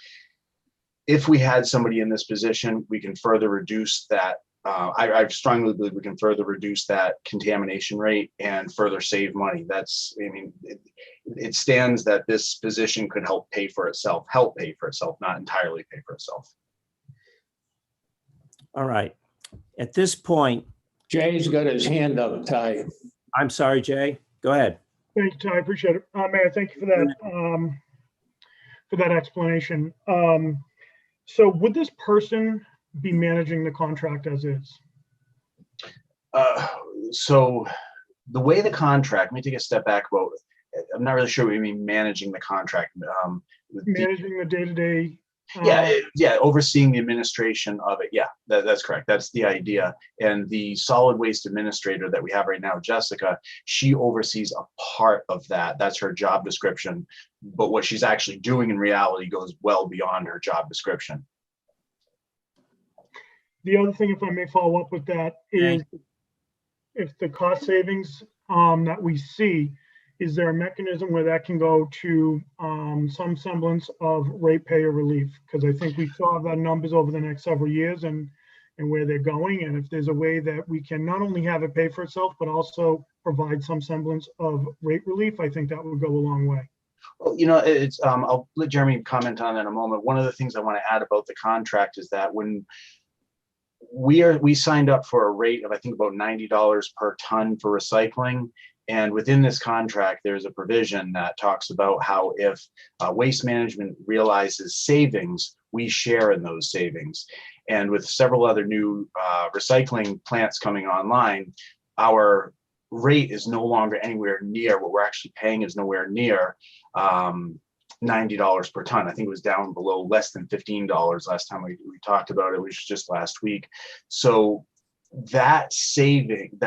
If we had somebody in this position, we can further reduce that. I strongly believe we can further reduce that contamination rate and further save money. That's, I mean, it stands that this position could help pay for itself, not entirely pay for itself. All right. At this point, Jay's got his hand up, Ty. I'm sorry, Jay. Go ahead. Thank you, Ty. I appreciate it. Mayor, thank you for that explanation. So would this person be managing the contract as is? So the way the contract, let me take a step back about, I'm not really sure what you mean managing the contract. Managing the day-to-day. Yeah, overseeing the administration of it. Yeah, that's correct. That's the idea. And the solid waste administrator that we have right now, Jessica, she oversees a part of that. That's her job description. But what she's actually doing in reality goes well beyond her job description. The other thing, if I may follow up with that, is if the cost savings that we see, is there a mechanism where that can go to some semblance of ratepayer relief? Because I think we still have our numbers over the next several years and where they're going. And if there's a way that we can not only have it pay for itself, but also provide some semblance of rate relief, I think that would go a long way. Well, you know, it's I'll let Jeremy comment on that in a moment. One of the things I want to add about the contract is that when we signed up for a rate of, I think, about $90 per ton for recycling. And within this contract, there's a provision that talks about how if waste management realizes savings, we share in those savings. And with several other new recycling plants coming online, our rate is no longer anywhere near what we're actually paying, is nowhere near $90 per ton. I think it was down below less than $15 last time we talked about it, which was just last week. So that saving,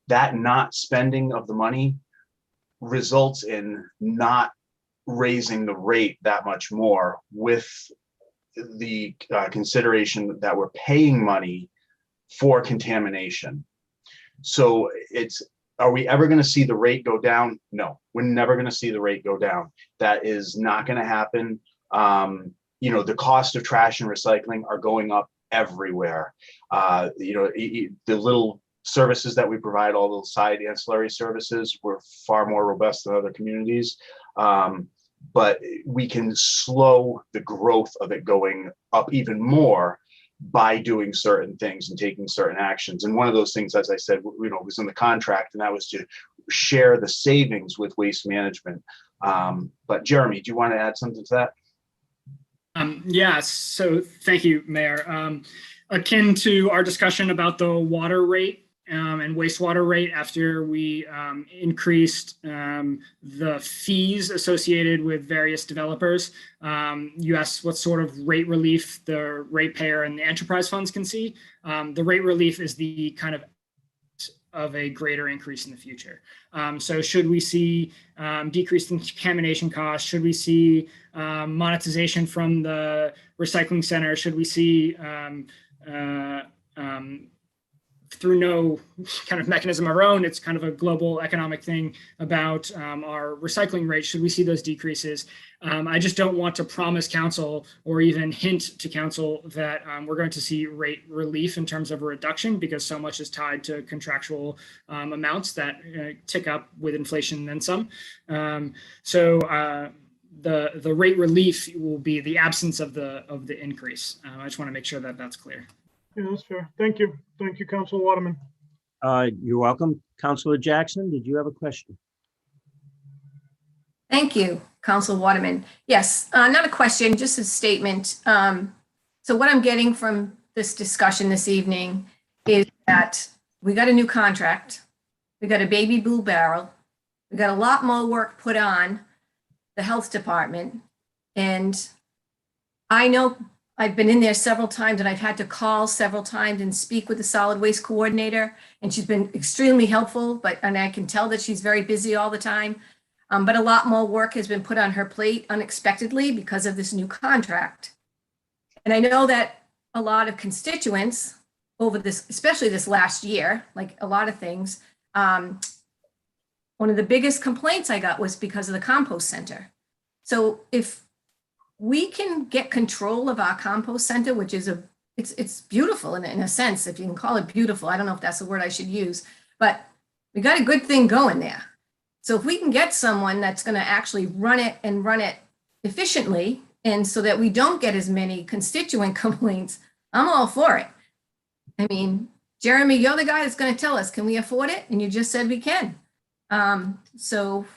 that not spending of the money results in not raising the rate that much more, with the consideration that we're paying money for contamination. So are we ever going to see the rate go down? No, we're never going to see the rate go down. That is not going to happen. You know, the cost of trash and recycling are going up everywhere. You know, the little services that we provide, all those side ancillary services, we're far more robust than other communities. But we can slow the growth of it going up even more by doing certain things and taking certain actions. And one of those things, as I said, you know, was in the contract, and that was to share the savings with waste management. But Jeremy, do you want to add something to that? Yeah, so thank you, Mayor. Akin to our discussion about the water rate and wastewater rate after we increased the fees associated with various developers. You asked what sort of rate relief the ratepayer and the enterprise funds can see. The rate relief is the kind of of a greater increase in the future. So should we see decreased contamination costs? Should we see monetization from the recycling center? Should we see through no kind of mechanism of our own, it's kind of a global economic thing about our recycling rates. Should we see those decreases? I just don't want to promise council or even hint to council that we're going to see rate relief in terms of a reduction, because so much is tied to contractual amounts that tick up with inflation and then some. The rate relief will be the absence of the increase. I just want to make sure that that's clear. Yeah, that's fair. Thank you. Thank you, Council Waterman. You're welcome. Councilor Jackson, did you have a question? Thank you, Council Waterman. Yes, not a question, just a statement. So what I'm getting from this discussion this evening is that we got a new contract. We got a baby blue barrel. We got a lot more work put on the health department. And I know I've been in there several times and I've had to call several times and speak with the solid waste coordinator, and she's been extremely helpful, and I can tell that she's very busy all the time. But a lot more work has been put on her plate unexpectedly because of this new contract. And I know that a lot of constituents over this, especially this last year, like a lot of things, one of the biggest complaints I got was because of the compost center. So if we can get control of our compost center, which is it's beautiful in a sense, if you can call it beautiful. I don't know if that's the word I should use, but we got a good thing going there. So if we can get someone that's going to actually run it efficiently, and so that we don't get as many constituent complaints, I'm all for it. I mean, Jeremy, you're the guy that's going to tell us, can we afford it? And you just said we can. So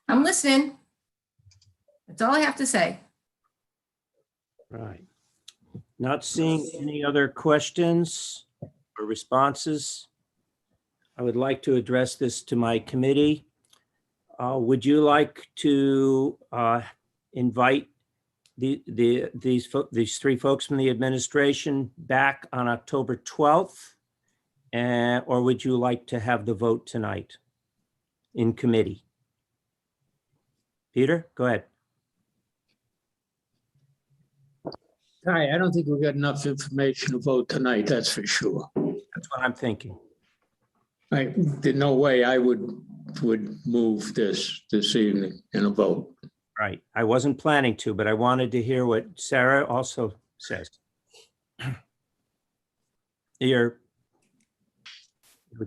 I'm listening. That's all I have to say. Right. Not seeing any other questions or responses. I would like to address this to my committee. Would you like to invite these three folks from the administration back on October 12th? Or would you like to have the vote tonight in committee? Peter, go ahead. Hi, I don't think we've got enough information to vote tonight, that's for sure. That's what I'm thinking. There's no way I would move this evening in a vote. Right. I wasn't planning to, but I wanted to hear what Sarah also says. We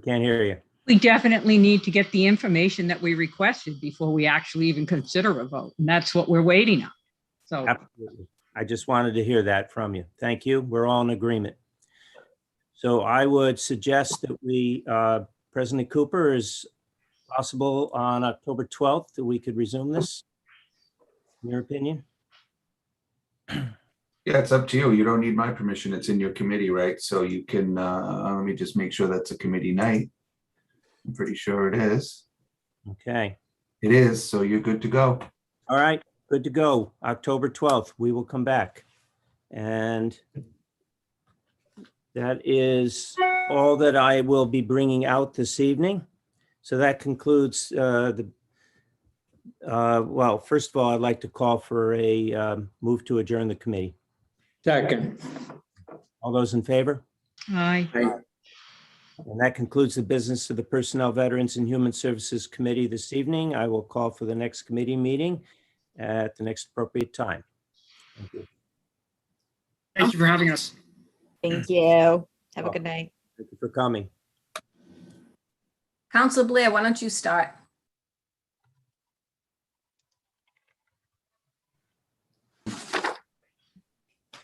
can't hear you. We definitely need to get the information that we requested before we actually even consider a vote. And that's what we're waiting on. So Absolutely. I just wanted to hear that from you. Thank you. We're all in agreement. So I would suggest that we, President Cooper, is possible on October 12th that we could resume this, in your opinion? Yeah, it's up to you. You don't need my permission. It's in your committee, right? So you can, let me just make sure that's a committee night. I'm pretty sure it is. Okay. It is, so you're good to go. All right. Good to go. October 12th, we will come back. And that is all that I will be bringing out this evening. So that concludes well, first of all, I'd like to call for a move to adjourn the committee. Second. All those in favor? aye. And that concludes the business of the Personnel, Veterans, and Human Services Committee this evening. I will call for the next committee meeting at the next appropriate time. Thank you. Thank you for having us. Thank you. Have a good night. Thank you for coming. Council Blair, why don't you start?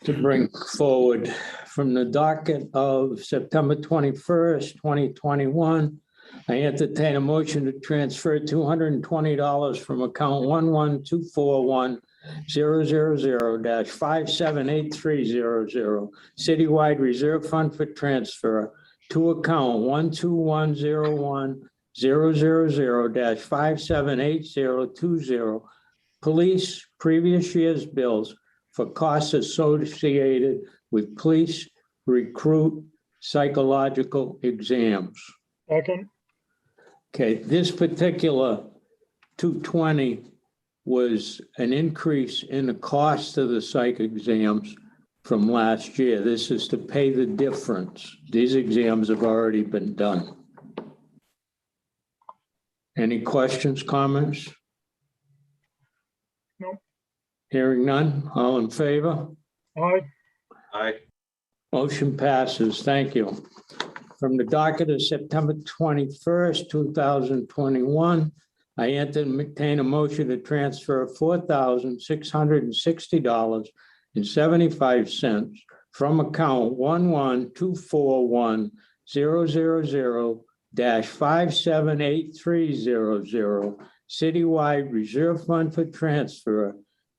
To bring forward from the docket of September 21st, 2021, I entertain a motion to transfer $220 from account 11241-000-578300 Citywide Reserve Fund for transfer to account 12101-000-578020 Police previous year's bills for costs associated with police recruit psychological exams. Second. Okay, this particular 220 was an increase in the cost of the psych exams from last year. This is to pay the difference. These exams have already been done. Any questions, comments? No. Hearing none, all in favor? Aye. Aye. Motion passes. Thank you. From the docket of September 21st, 2021, I entertain a motion to transfer $4,660.75 from account 1124100-57830 citywide reserve fund for transfer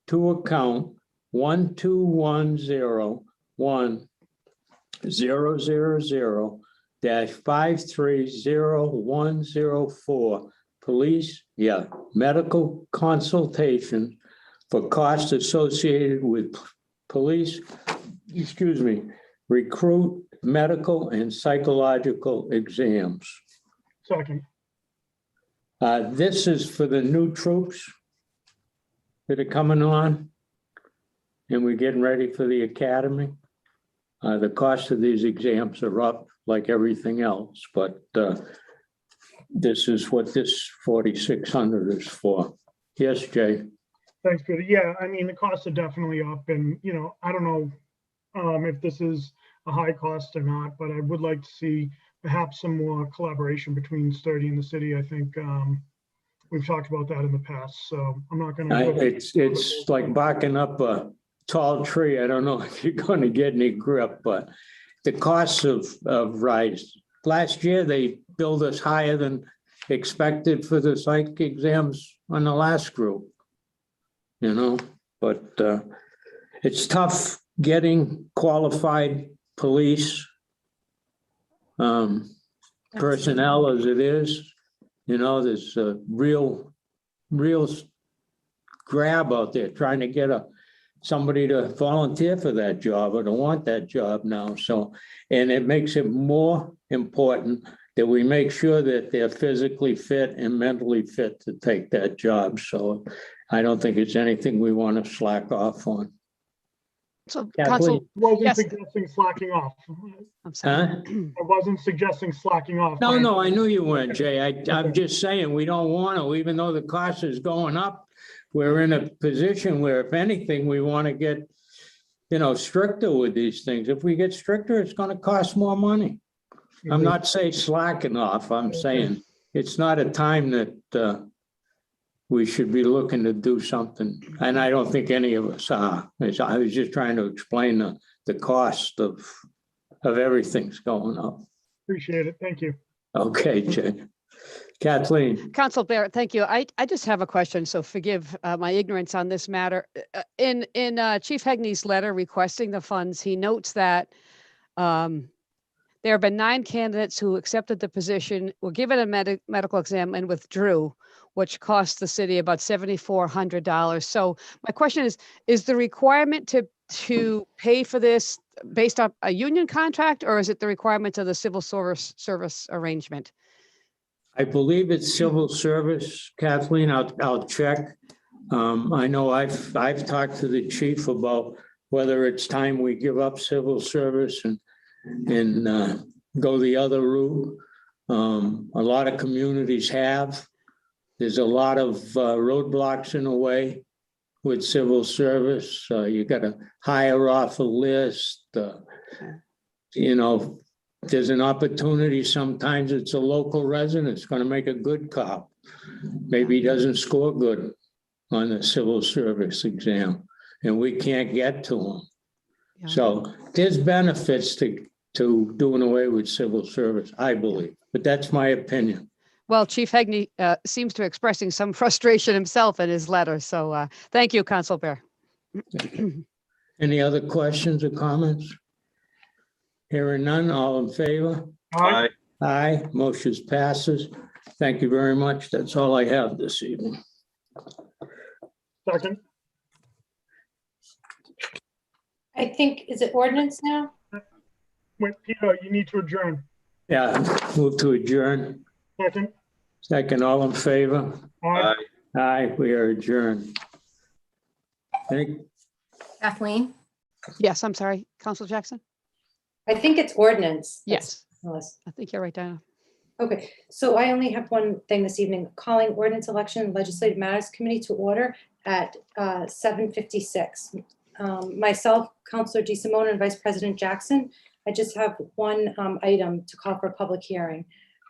to account 1210100-530104 police, medical consultation for costs associated with police, recruit, medical, and psychological exams. Second. This is for the new troops that are coming on, and we're getting ready for the academy. The cost of these exams are up like everything else, but this is what this 4,600 is for. Yes, Jay. Thanks, Peter. Yeah, I mean, the costs are definitely up, and, I don't know if this is a high cost or not, but I would like to see perhaps some more collaboration between Sturdy and the city. I think we've talked about that in the past, so I'm not gonna. It's like barking up a tall tree. I don't know if you're gonna get any grip, but the costs of rides. Last year, they billed us higher than expected for the psych exams on the last group. But it's tough getting qualified police personnel as it is. There's a real grab out there trying to get somebody to volunteer for that job or to want that job now. So, and it makes it more important that we make sure that they're physically fit and mentally fit to take that job. So I don't think it's anything we want to slack off on. So, Kathleen? Council, Wasn't yes. suggesting slacking off. I'm sorry. I wasn't suggesting slacking off. No, I knew you weren't, Jay. I'm just saying, we don't want to, even though the cost is going up, we're in a position where if anything, we want to get, stricter with these things. If we get stricter, it's going to cost more money. I'm not saying slacking off. I'm saying it's not a time that we should be looking to do something. And I don't think any of us are. I was just trying to explain the cost of everything's going up. Appreciate it. Thank you. Okay, Jay. Kathleen. Council Barrett, thank you. I just have a question, so forgive my ignorance on this matter. In Chief Hegney's letter requesting the funds, he notes that there have been 9 candidates who accepted the position, were given a medical exam and withdrew, which cost the city about $7,400. So my question is the requirement to pay for this based on a union contract, or is it the requirements of the civil service arrangement? I believe it's civil service, Kathleen. I'll check. I know I've talked to the chief about whether it's time we give up civil service and go the other route. A lot of communities have. There's a lot of roadblocks in the way with civil service. You got to hire off a list. There's an opportunity. Sometimes it's a local resident. It's going to make a good cop. Maybe he doesn't score good on the civil service exam, and we can't get to him. Yeah. So there's benefits to doing away with civil service, I believe, but that's my opinion. Well, Chief Hegney seems to be expressing some frustration himself in his letter. So thank you, Council Bear. Any other questions or comments? Hearing none, all in favor? Aye. Aye, motion passes. Thank you very much. That's all I have this evening. Second. I think, is it ordinance now? Wait, Peter, you need to adjourn. Yeah, move to adjourn. Second. Second, all in favor? Aye. Aye, we are adjourned. Thank, Kathleen? Yes, I'm sorry, Council Jackson? I think it's ordinance. Yes, Unless- I think you're right, Diana. Okay, so I only have one thing this evening, calling ordinance election and legislative matters committee to order at 7:56. Myself, Councilor DeSimone, and Vice President Jackson, I just have one item to call for a public hearing.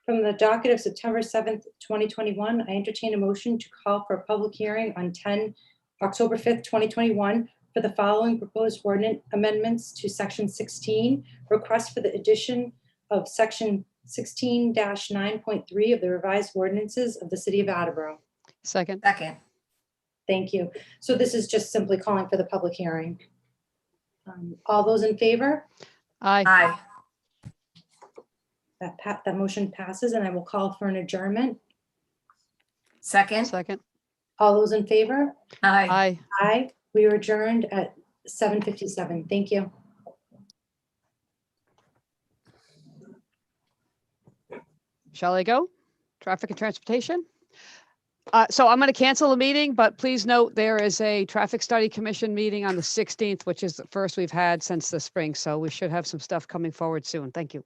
From the docket of September 7th, 2021, I entertain a motion to call for a public hearing on October 5th, 2021, for the following proposed ordinance amendments to Section 16, request for the addition of Section 16-9.3 of the revised ordinances of the City of Attleboro. Second. Second. Thank you. So this is just simply calling for the public hearing. All those in favor? Aye. Aye. That motion passes, and I will call for an adjournment. Second. Second. All those in favor? Aye. Aye. Aye. We are adjourned at 7:57. Thank you. Shall I go? Traffic and Transportation? So I'm going to cancel the meeting, but please note there is a Traffic Study Commission meeting on the 16th, which is the first we've had since the spring. So we should have some stuff coming forward soon. Thank you.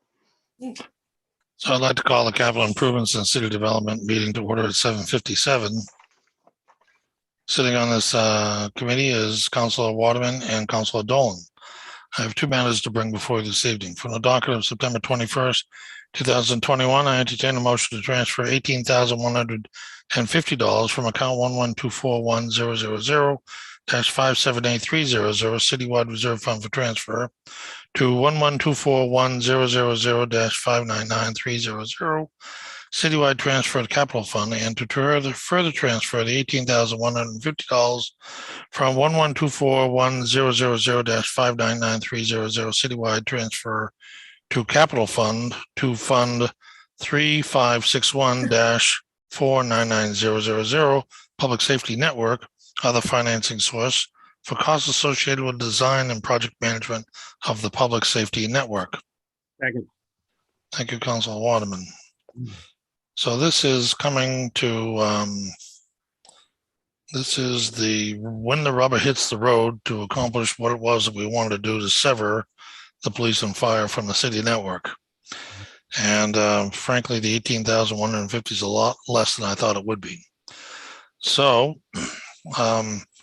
So I'd like to call the Capital Improvements and City Development meeting to order at 7:57. Sitting on this committee is Councilor Waterman and Councilor Dolan. I have two matters to bring before you this evening. From the docket of September 21st, 2021, I entertain a motion to transfer $18,150 from account 1124100057830 citywide reserve fund for transfer to 1124100059930 citywide transfer to capital fund, and to further transfer the $18,150 from 1124100059930 citywide transfer to capital fund to fund 3561-499000 public safety network, other financing source, for costs associated with design and project management of the public safety network. Second. Thank you, Councilor Waterman. So this is coming to, this is the, when the rubber hits the road to accomplish what it was that we wanted to do to sever the police and fire from the city network. And frankly, the 18,150 is a lot less than I thought it would be. So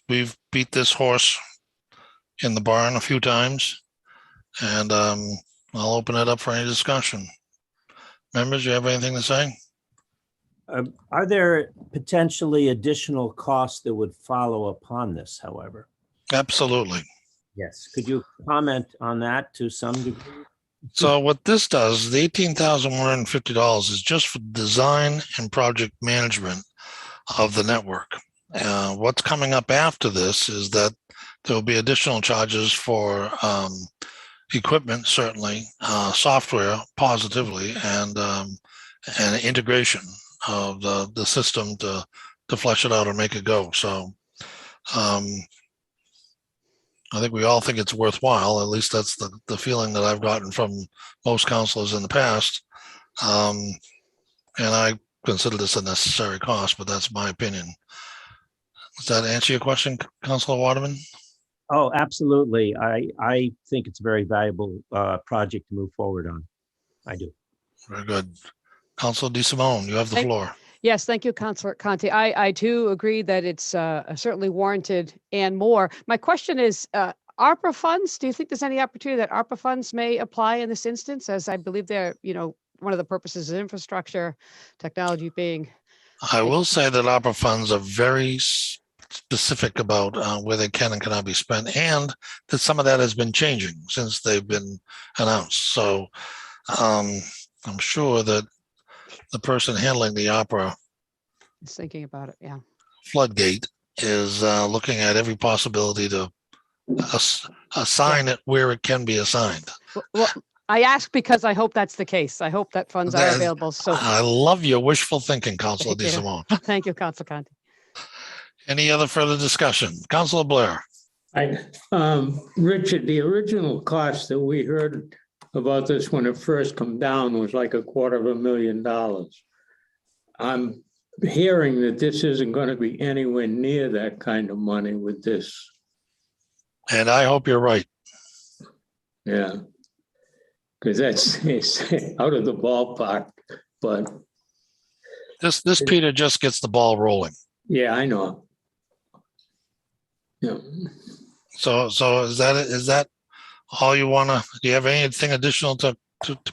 we've beat this horse in the barn a few times, and I'll open it up for any discussion. Members, you have anything to say? Are there potentially additional costs that would follow upon this, however? Absolutely. Yes. Could you comment on that to some degree? So what this does, the $18,150 is just for design and project management of the network. What's coming up after this is that there will be additional charges for equipment, certainly, software positively, and integration of the system to flesh it out and make it go. So I think we all think it's worthwhile. At least that's the feeling that I've gotten from most councilors in the past. And I consider this a necessary cost, but that's my opinion. Does that answer your question, Councilor Waterman? Oh, absolutely. I think it's a very valuable project to move forward on. I do. Very good. Councilor DeSimone, you have the floor. Yes, thank you, Councilor Conti. I too agree that it's certainly warranted and more. My question is, ARPA funds, do you think there's any opportunity that ARPA funds may apply in this instance, as I believe they're, one of the purposes is infrastructure, technology being. I will say that ARPA funds are very specific about where they can and cannot be spent, and that some of that has been changing since they've been announced. So I'm sure that the person handling the opera is thinking about it, yeah. Floodgate is looking at every possibility to assign it where it can be assigned. Well, I ask because I hope that's the case. I hope that funds are available. So I love your wishful thinking, Councilor DeSimone. Thank you, Councilor Conti. Any other further discussion? Councilor Blair. Richard, the original cost that we heard about this when it first come down was like $250,000. I'm hearing that this isn't going to be anywhere near that kind of money with this. And I hope you're right. Yeah. Because it's out of the ballpark, but This Peter just gets the ball rolling. yeah, I know. Yeah. So is that all you wanna, do you have anything additional to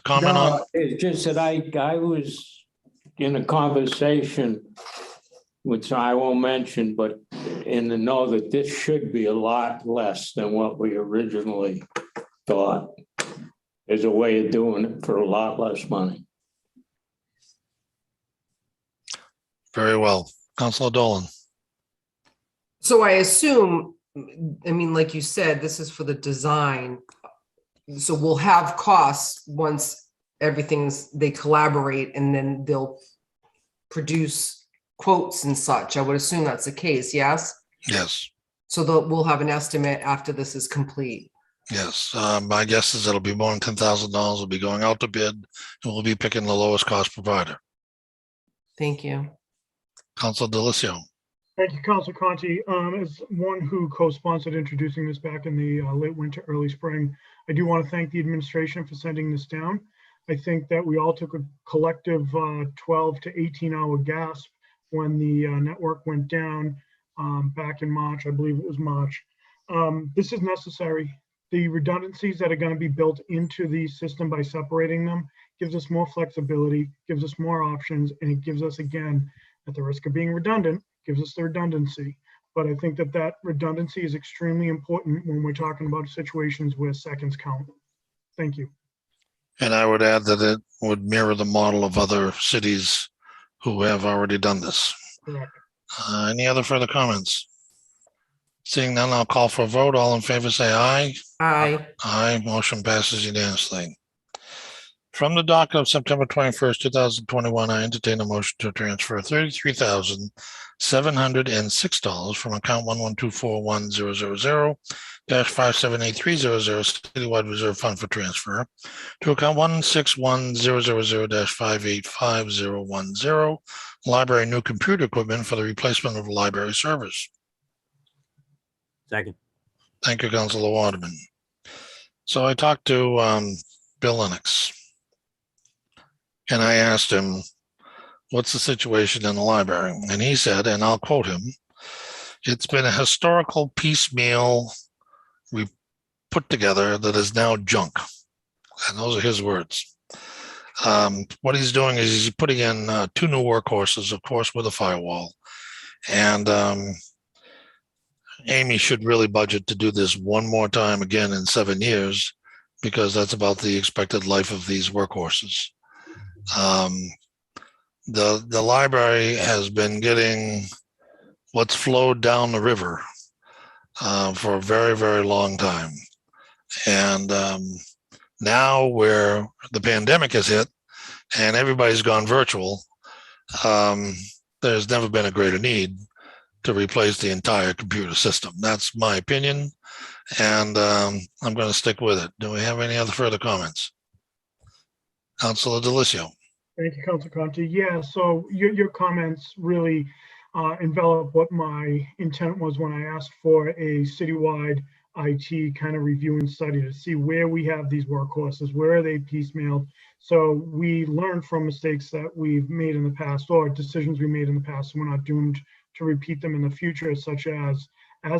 comment on? No, it's just that I was in a conversation, which I won't mention, but in the know that this should be a lot less than what we originally thought. There's a way of doing it for a lot less money. Very well. Councilor Dolan. So I assume, I mean, like you said, this is for the design. So we'll have costs once they collaborate, and then they'll produce quotes and such. I would assume that's the case, yes? Yes. So we'll have an estimate after this is complete. Yes. My guess is it'll be more than $10,000. Will be going out to bid, and we'll be picking the lowest cost provider. Thank you. Councilor Delicio. Thank you, Council Conti. As one who co-sponsored introducing this back in the late winter, early spring, I do want to thank the administration for sending this down. I think that we all took a collective 12 to 18-hour gasp when the network went down back in March. I believe it was March. This is necessary. The redundancies that are going to be built into the system by separating them gives us more flexibility, gives us more options, and it gives us, again, at the risk of being redundant, gives us the redundancy. But I think that redundancy is extremely important when we're talking about situations where seconds count. Thank you. And I would add that it would mirror the model of other cities who have already done this. Correct. Any other further comments? Seeing none, I'll call for a vote. All in favor, say aye. Aye. Aye. Motion passes unanimously. From the docket of September 21st, 2021, I entertain a motion to transfer $33,706 from account 1124100 -5783000 Citywide Reserve Fund for transfer to account 16100-5851010 Library New Computer Equipment for the replacement of library servers. Second. Thank you, Councilor Waterman. So I talked to Bill Lennox, and I asked him, what's the situation in the library? And he said, and I'll quote him, "It's been a historical piecemeal we put together that is now junk." And those are his words. What he's doing is he's putting in 2 new workhorses, of course, with a firewall. And Amy should really budget to do this one more time again in 7 years, because that's about the expected life of these workhorses. The library has been getting what's flowed down the river for a very, very long time. And now where the pandemic has hit and everybody's gone virtual, there's never been a greater need to replace the entire computer system. That's my opinion, and I'm going to stick with it. Do we have any other further comments? Councilor Delicio. Thank you, Council Conti. Yeah, so your comments really envelop what my intent was when I asked for a citywide IT kind of review and study to see where we have these workhorses, where are they piecemealed, so we learn from mistakes that we've made in the past or decisions we made in the past, and we're not doomed to repeat them in the future, such as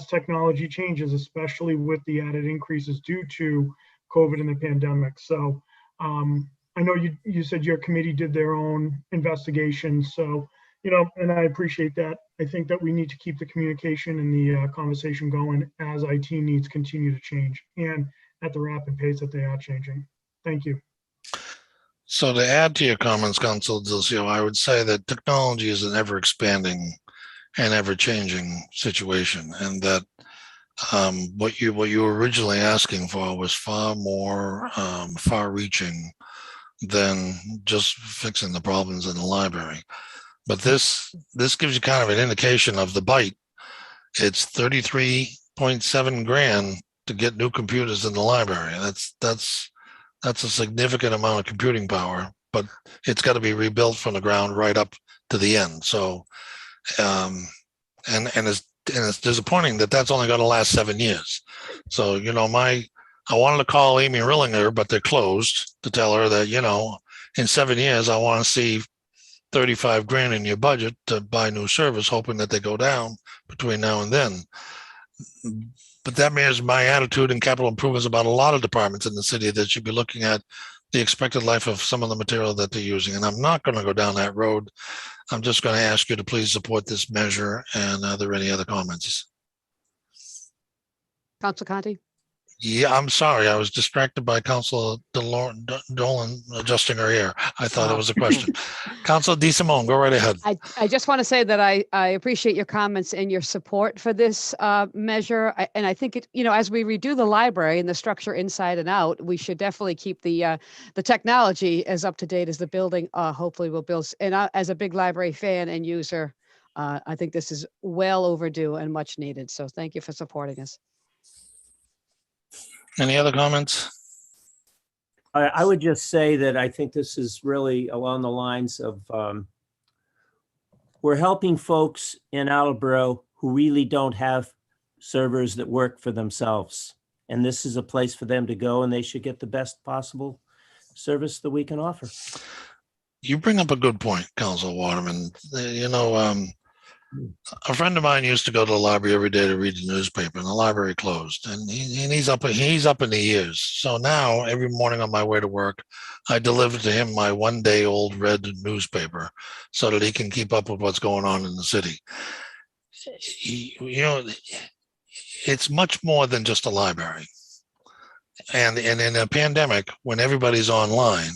technology changes, especially with the added increases due to COVID and the pandemic. So I know you said your committee did their own investigation, so, you know, and I appreciate that. I think that we need to keep the communication and the conversation going as IT needs continue to change and at the rapid pace that they are changing. Thank you. So to add to your comments, Councilor Delicio, I would say that technology is an ever expanding and ever changing situation, and that what you were originally asking for was far more far reaching than just fixing the problems in the library. But this gives you kind of an indication of the bite. It's 33.7 grand to get new computers in the library. That's That's a significant amount of computing power, but it's got to be rebuilt from the ground right up to the end. So, and it's disappointing that that's only going to last 7 years. So, I wanted to call Amy Rillinger, but they're closed, to tell her that, in 7 years, I want to see 35 grand in your budget to buy new servers, hoping that they go down between now and then. But that means my attitude in capital improvements about a lot of departments in the city that should be looking at the expected life of some of the material that they're using. And I'm not going to go down that road. I'm just going to ask you to please support this measure. And are there any other comments? Council Conti? Yeah, I'm sorry. I was distracted by Councilor Dolan adjusting her ear. I thought it was a question. Councilor DeSimone, go right ahead. I just want to say that I appreciate your comments and your support for this measure. And I think as we redo the library and the structure inside and out, we should definitely keep the technology as up to date as the building hopefully will build. And as a big library fan and user, I think this is well overdue and much needed. So thank you for supporting us. Any other comments? I would just say that I think this is really along the lines of we're helping folks in Attleboro who really don't have servers that work for themselves. And this is a place for them to go, and they should get the best possible service that we can offer. You bring up a good point, Councilor Waterman. A friend of mine used to go to the library every day to read the newspaper, and the library closed. And he's up in the years. So now every morning on my way to work, I deliver to him my one-day-old red newspaper so that he can keep up with what's going on in the city. It's much more than just a library. And in a pandemic, when everybody's online,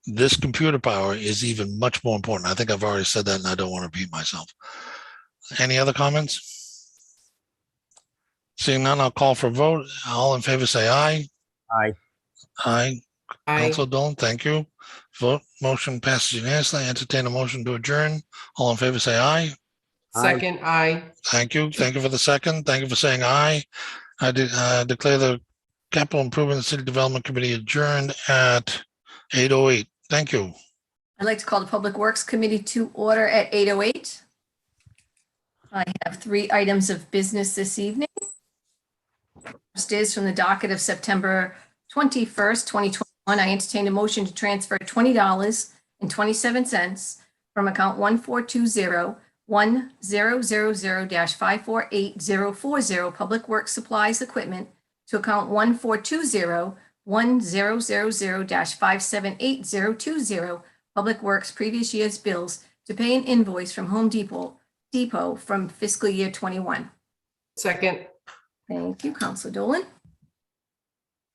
this computer power is even much more important. I think I've already said that, and I don't want to repeat myself. Any other comments? Seeing none, I'll call for a vote. All in favor, say aye. Aye. Aye. Aye. Councilor Dolan, thank you. Vote motion passes unanimously. Entertain a motion to adjourn. All in favor, say aye. Second, aye. Thank you. Thank you for the second. Thank you for saying aye. I declare the Capital Improvement and City Development Committee adjourned at 8:08. Thank you. I'd like to call the Public Works Committee to order at 8:08. I have 3 items of business this evening. First is from the docket of September 21st, 2021. I entertain a motion to transfer $20.27 from account 1420-1000-548040 Public Works Supplies Equipment to account 1420-1000-578020 Public Works previous year's bills to pay an invoice from Home Depot from fiscal year 21. Second, Thank you, Councilor Dolan.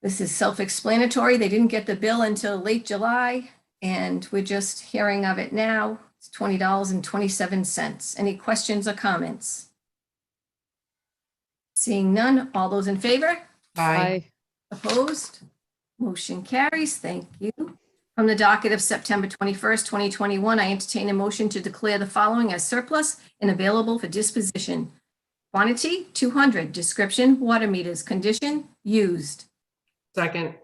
This is self-explanatory. They didn't get the bill until late July, and we're just hearing of it now. It's $20.27. Any questions or comments? Seeing none, all those in favor? aye. Opposed? Motion carries. Thank you. From the docket of September 21st, 2021, I entertain a motion to declare the following as surplus and available for disposition. Quantity, 200. Description, water meters. Condition, used. Second,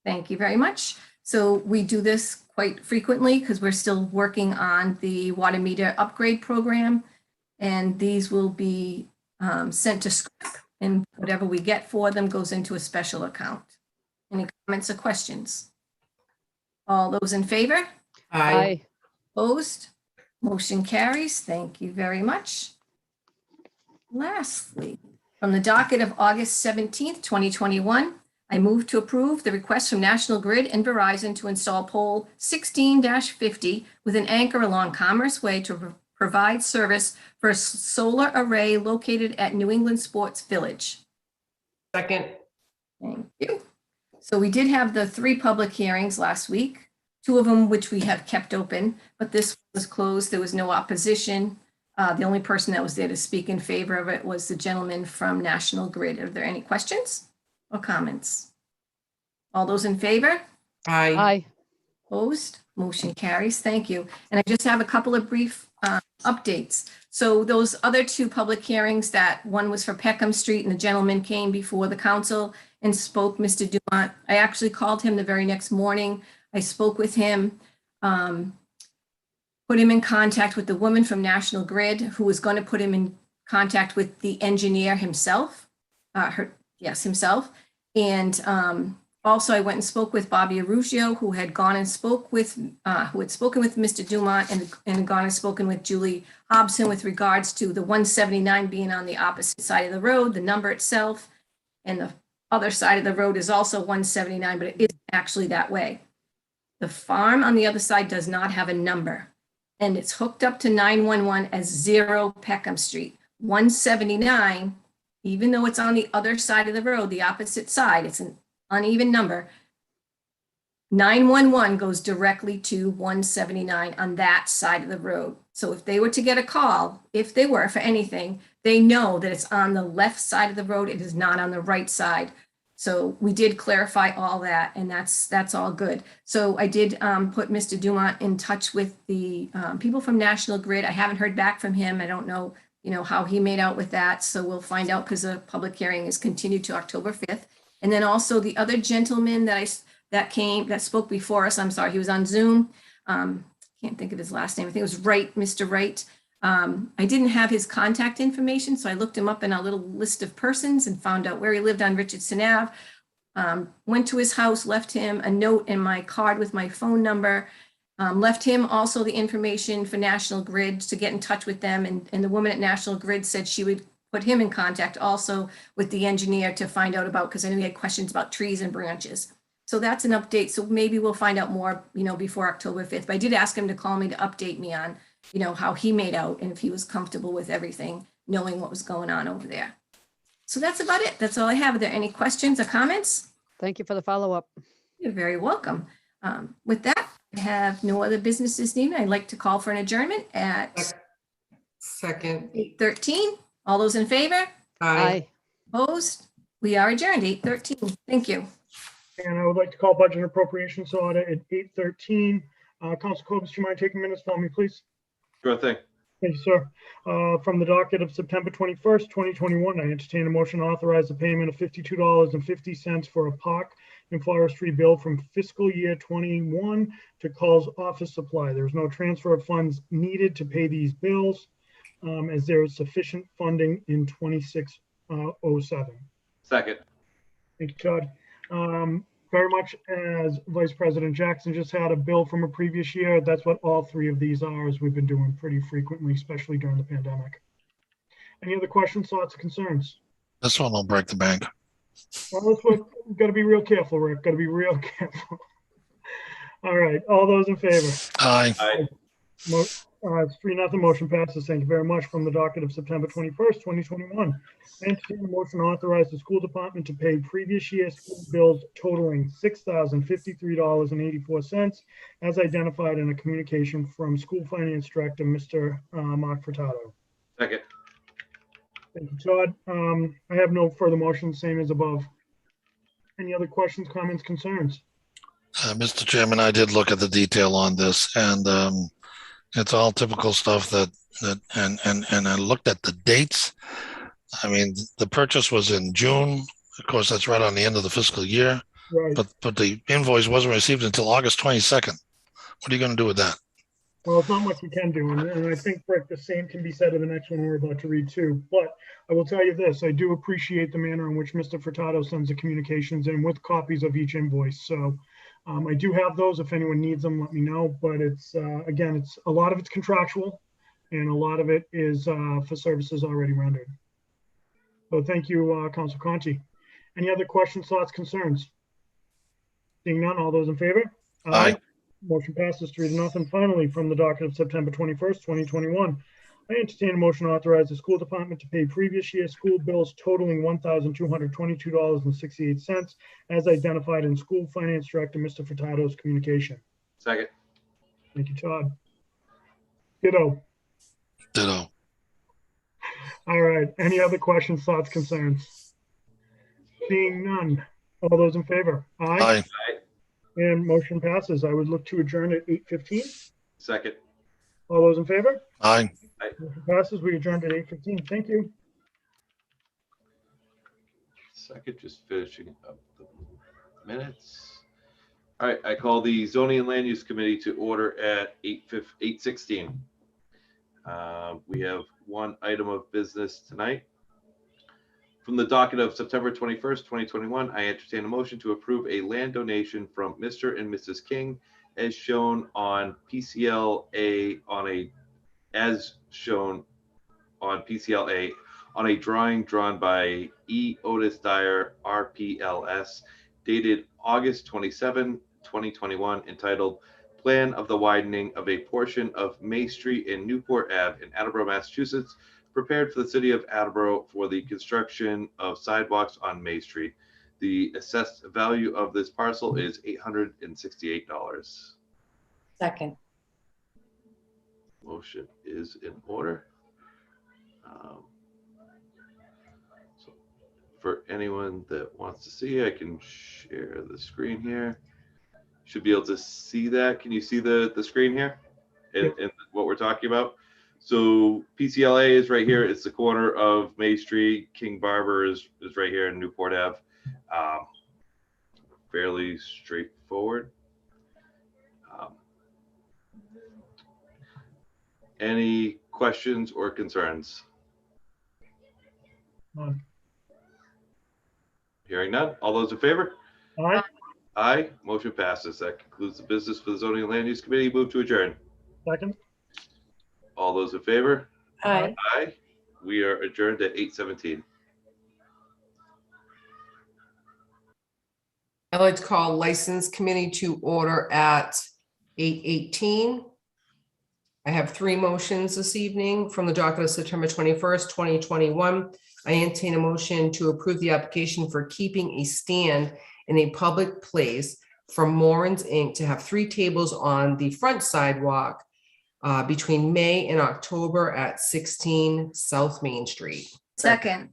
Thank you very much. So we do this quite frequently because we're still working on the water meter upgrade program. And these will be sent to scrap, and whatever we get for them goes into a special account. Any comments or questions? All those in favor? aye. Opposed? Motion carries. Thank you very much. Lastly, from the docket of August 17th, 2021, I move to approve the request from National Grid and Verizon to install pole 16-50 with an anchor along Commerce Way to provide service for a solar array located at New England Sports Village. Second, Thank you. So we did have the 3 public hearings last week, 2 of them which we have kept open, but this was closed. There was no opposition. The only person that was there to speak in favor of it was the gentleman from National Grid. Are there any questions or comments? All those in favor? aye. Aye. Opposed? Motion carries. Thank you. And I just have a couple of brief updates. So those other two public hearings, that one was for Peckham Street and the gentleman came before the council and spoke, Mr. Dumont. I actually called him the very next morning. I spoke with him, put him in contact with the woman from National Grid who was going to put him in contact with the engineer himself, himself. And also I went and spoke with Bobby Arugio, who had gone and spoken with Mr. Dumont and gone and spoken with Julie Hobson with regards to the 179 being on the opposite side of the road, the number itself, and the other side of the road is also 179, but it isn't actually that way. The farm on the other side does not have a number, and it's hooked up to 911 as 0 Peckham Street. 179, even though it's on the other side of the road, the opposite side, it's an uneven number. 911 goes directly to 179 on that side of the road. So if they were to get a call, if they were for anything, they know that it's on the left side of the road. It is not on the right side. So we did clarify all that, and that's all good. So I did put Mr. Dumont in touch with the people from National Grid. I haven't heard back from him. I don't know, how he made out with that. So we'll find out, because the public hearing is continued to October 5th. And then also the other gentleman that spoke before us, I'm sorry, he was on Zoom. Can't think of his last name. I think it was Wright, Mr. Wright. I didn't have his contact information, so I looked him up in a little list of persons and found out where he lived on Richardson Ave. Went to his house, left him a note in my card with my phone number, left him also the information for National Grid to get in touch with them. And the woman at National Grid said she would put him in contact also with the engineer to find out about, because I know he had questions about trees and branches. So that's an update. So maybe we'll find out more, before October 5th. But I did ask him to call me to update me on, how he made out and if he was comfortable with everything, knowing what was going on over there. So that's about it. That's all I have. Are there any questions or comments? Thank you for the follow-up. You're very welcome. With that, I have no other business this evening. I'd like to call for an adjournment at Second. 8:13. All those in favor? Aye. Opposed? We are adjourned, 8:13. Thank you. And I would like to call Budget and Appropriations Order at 8:13. Council Cobus, do you mind taking minutes for me, please? Sure thing. Thank you, sir. From the docket of September 21st, 2021, I entertain a motion to authorize the payment of $52.50 for a park and forestry bill from fiscal year 21 to Call's Office Supply. There is no transfer of funds needed to pay these bills, as there is sufficient funding in 2607. Second. Thank you, Todd. Very much as Vice President Jackson just had a bill from a previous year, that's what all three of these are, as we've been doing pretty frequently, especially during the pandemic. Any other questions, thoughts, or concerns? This one will break the bank. Well, that's what, got to be real careful, Rick. Got to be real careful. All right, all those in favor? Aye. Aye. It's 3-0. Motion passes. Thank you very much. From the docket of September 21st, 2021. I entertain a motion to authorize the school department to pay previous year's school bills totaling $6,053.84 as identified in a communication from School Finance Director, Mr. Mark Furtado. Second. Thank you, Todd. I have no further motions, same as above. Any other questions, comments, concerns? Mr. Chairman, I did look at the detail on this, and it's all typical stuff and I looked at the dates. I mean, the purchase was in June. Of course, that's right on the end of the fiscal year. Right. But the invoice wasn't received until August 22nd. What are you going to do with that? Well, it's not much you can do, and I think, Rick, the same can be said of the next one we're about to read too. But I will tell you this, I do appreciate the manner in which Mr. Furtado sends the communications in with copies of each invoice. So I do have those. If anyone needs them, let me know. But it's, again, it's a lot of it's contractual, and a lot of it is for services already rendered. So thank you, Council Conti. Any other questions, thoughts, concerns? Seeing none, all those in favor? Aye. Motion passes 3-0. Finally, from the docket of September 21st, 2021, I entertain a motion to authorize the school department to pay previous year school bills totaling $1,222.68 as identified in School Finance Director Mr. Furtado's communication. Second. Thank you, Todd. Ditto. Ditto. All right. Any other questions, thoughts, concerns? Seeing none. All those in favor? Aye. Aye. And motion passes. I would look to adjourn at 8:15. Second. All those in favor? Aye. Motion passes. We adjourned at 8:15. Thank you. Second, just finishing up the minutes. All right, I call the Zoning and Land Use Committee to order at 8:16. We have one item of business tonight. From the docket of September 21st, 2021, I entertain a motion to approve a land donation from Mr. and Mrs. King as shown on PCLA as shown on PCLA on a drawing drawn by E. Otis Dyer, RPLS, dated August 27, 2021, entitled Plan of the Widening of a Portion of May Street and Newport Ave in Attleboro, Massachusetts, prepared for the city of Attleboro for the construction of sidewalks on May Street. The assessed value of this parcel is $868. Second. Motion is in order. So for anyone that wants to see, I can share the screen here. Should be able to see that. Can you see the screen here and what we're talking about? So PCLA is right here. It's the corner of May Street. King Barber is right here in Newport Ave. Fairly straightforward. Any questions or concerns? None. Hearing none. All those in favor? Aye. Aye. Motion passes. That concludes the business for the Zoning and Land Use Committee. Move to adjourn. Second. All those in favor? Aye. Aye. We are adjourned at 8:17. I'd like to call License Committee to order at 8:18. I have three motions this evening from the docket of September 21st, 2021. I entertain a motion to approve the application for keeping a stand in a public place from Moran's Inc. to have 3 tables on the front sidewalk between May and October at 16 South Main Street. Second.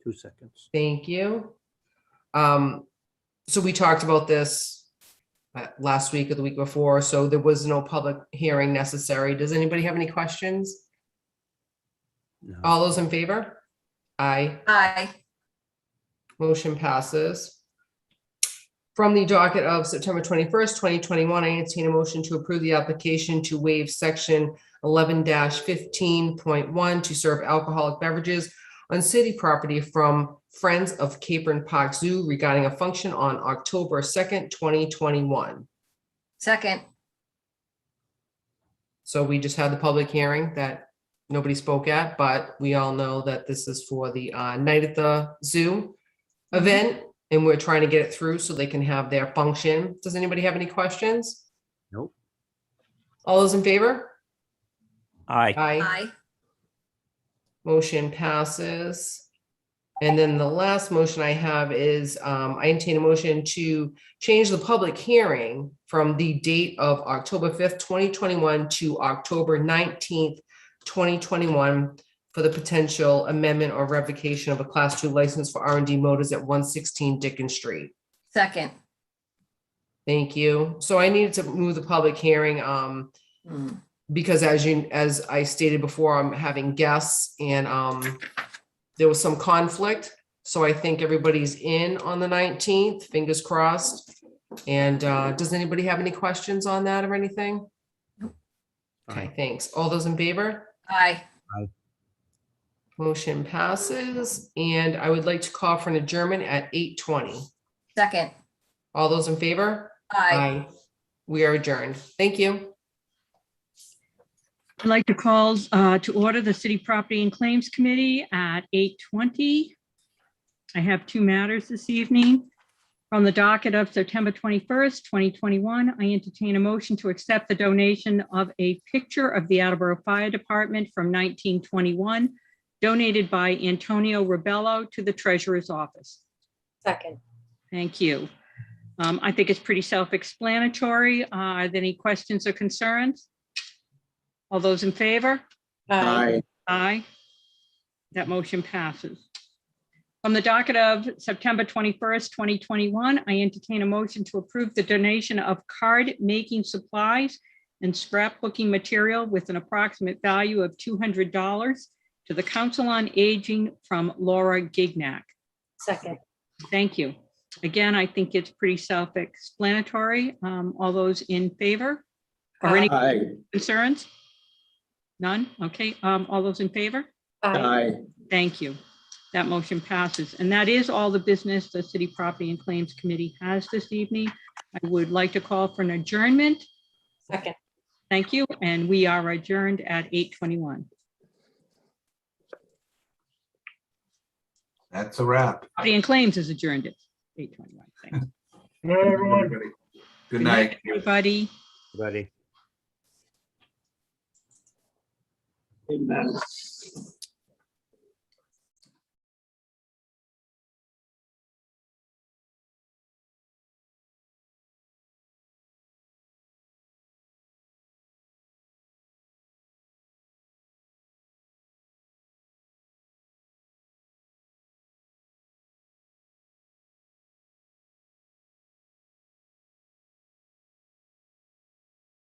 2 seconds. Thank you. So we talked about this last week or the week before, so there was no public hearing necessary. Does anybody have any questions? No. All those in favor? Aye. Aye. Motion passes. From the docket of September 21st, 2021, I entertain a motion to approve the application to waive section 11-15.1 to serve alcoholic beverages on city property from Friends of Capron Park Zoo regarding a function on October 2nd, 2021. Second. So we just had the public hearing that nobody spoke at, but we all know that this is for the Night at the Zoo event, and we're trying to get it through so they can have their function. Does anybody have any questions? Nope. All those in favor? Aye. Aye. Aye. Motion passes. And then the last motion I have is I entertain a motion to change the public hearing from the date of October 5th, 2021 to October 19th, 2021 for the potential amendment or revocation of a Class 2 license for R&D Motors at 116 Dickens Street. Second. Thank you. So I needed to move the public hearing because as I stated before, I'm having guests and there was some conflict. So I think everybody's in on the 19th, fingers crossed. And does anybody have any questions on that or anything? Okay, thanks. All those in favor? Aye. Aye. Motion passes. And I would like to call for an adjournment at 8:20. Second. All those in favor? Aye. We are adjourned. Thank you. I'd like to call to order the City Property and Claims Committee at 8:20. I have 2 matters this evening. From the docket of September 21st, 2021, I entertain a motion to accept the donation of a picture of the Attleboro Fire Department from 1921, donated by Antonio Ribello to the Treasurer's Office. Second. Thank you. I think it's pretty self-explanatory. Are there any questions or concerns? All those in favor? Aye. Aye. That motion passes. From the docket of September 21st, 2021, I entertain a motion to approve the donation of card-making supplies and scrapbooking material with an approximate value of $200 to the Council on Aging from Laura Gignac. Second. Thank you. Again, I think it's pretty self-explanatory. All those in favor? Or any Aye. concerns? None? Okay, all those in favor? Aye. Thank you. That motion passes. And that is all the business the City Property and Claims Committee has this evening. I would like to call for an adjournment. Second. Thank you. And we are adjourned at 8:21. That's a wrap. Property and Claims is adjourned at 8:21. Thanks. Good night, everyone. Everybody. Good night. Everybody. Ready? Amen.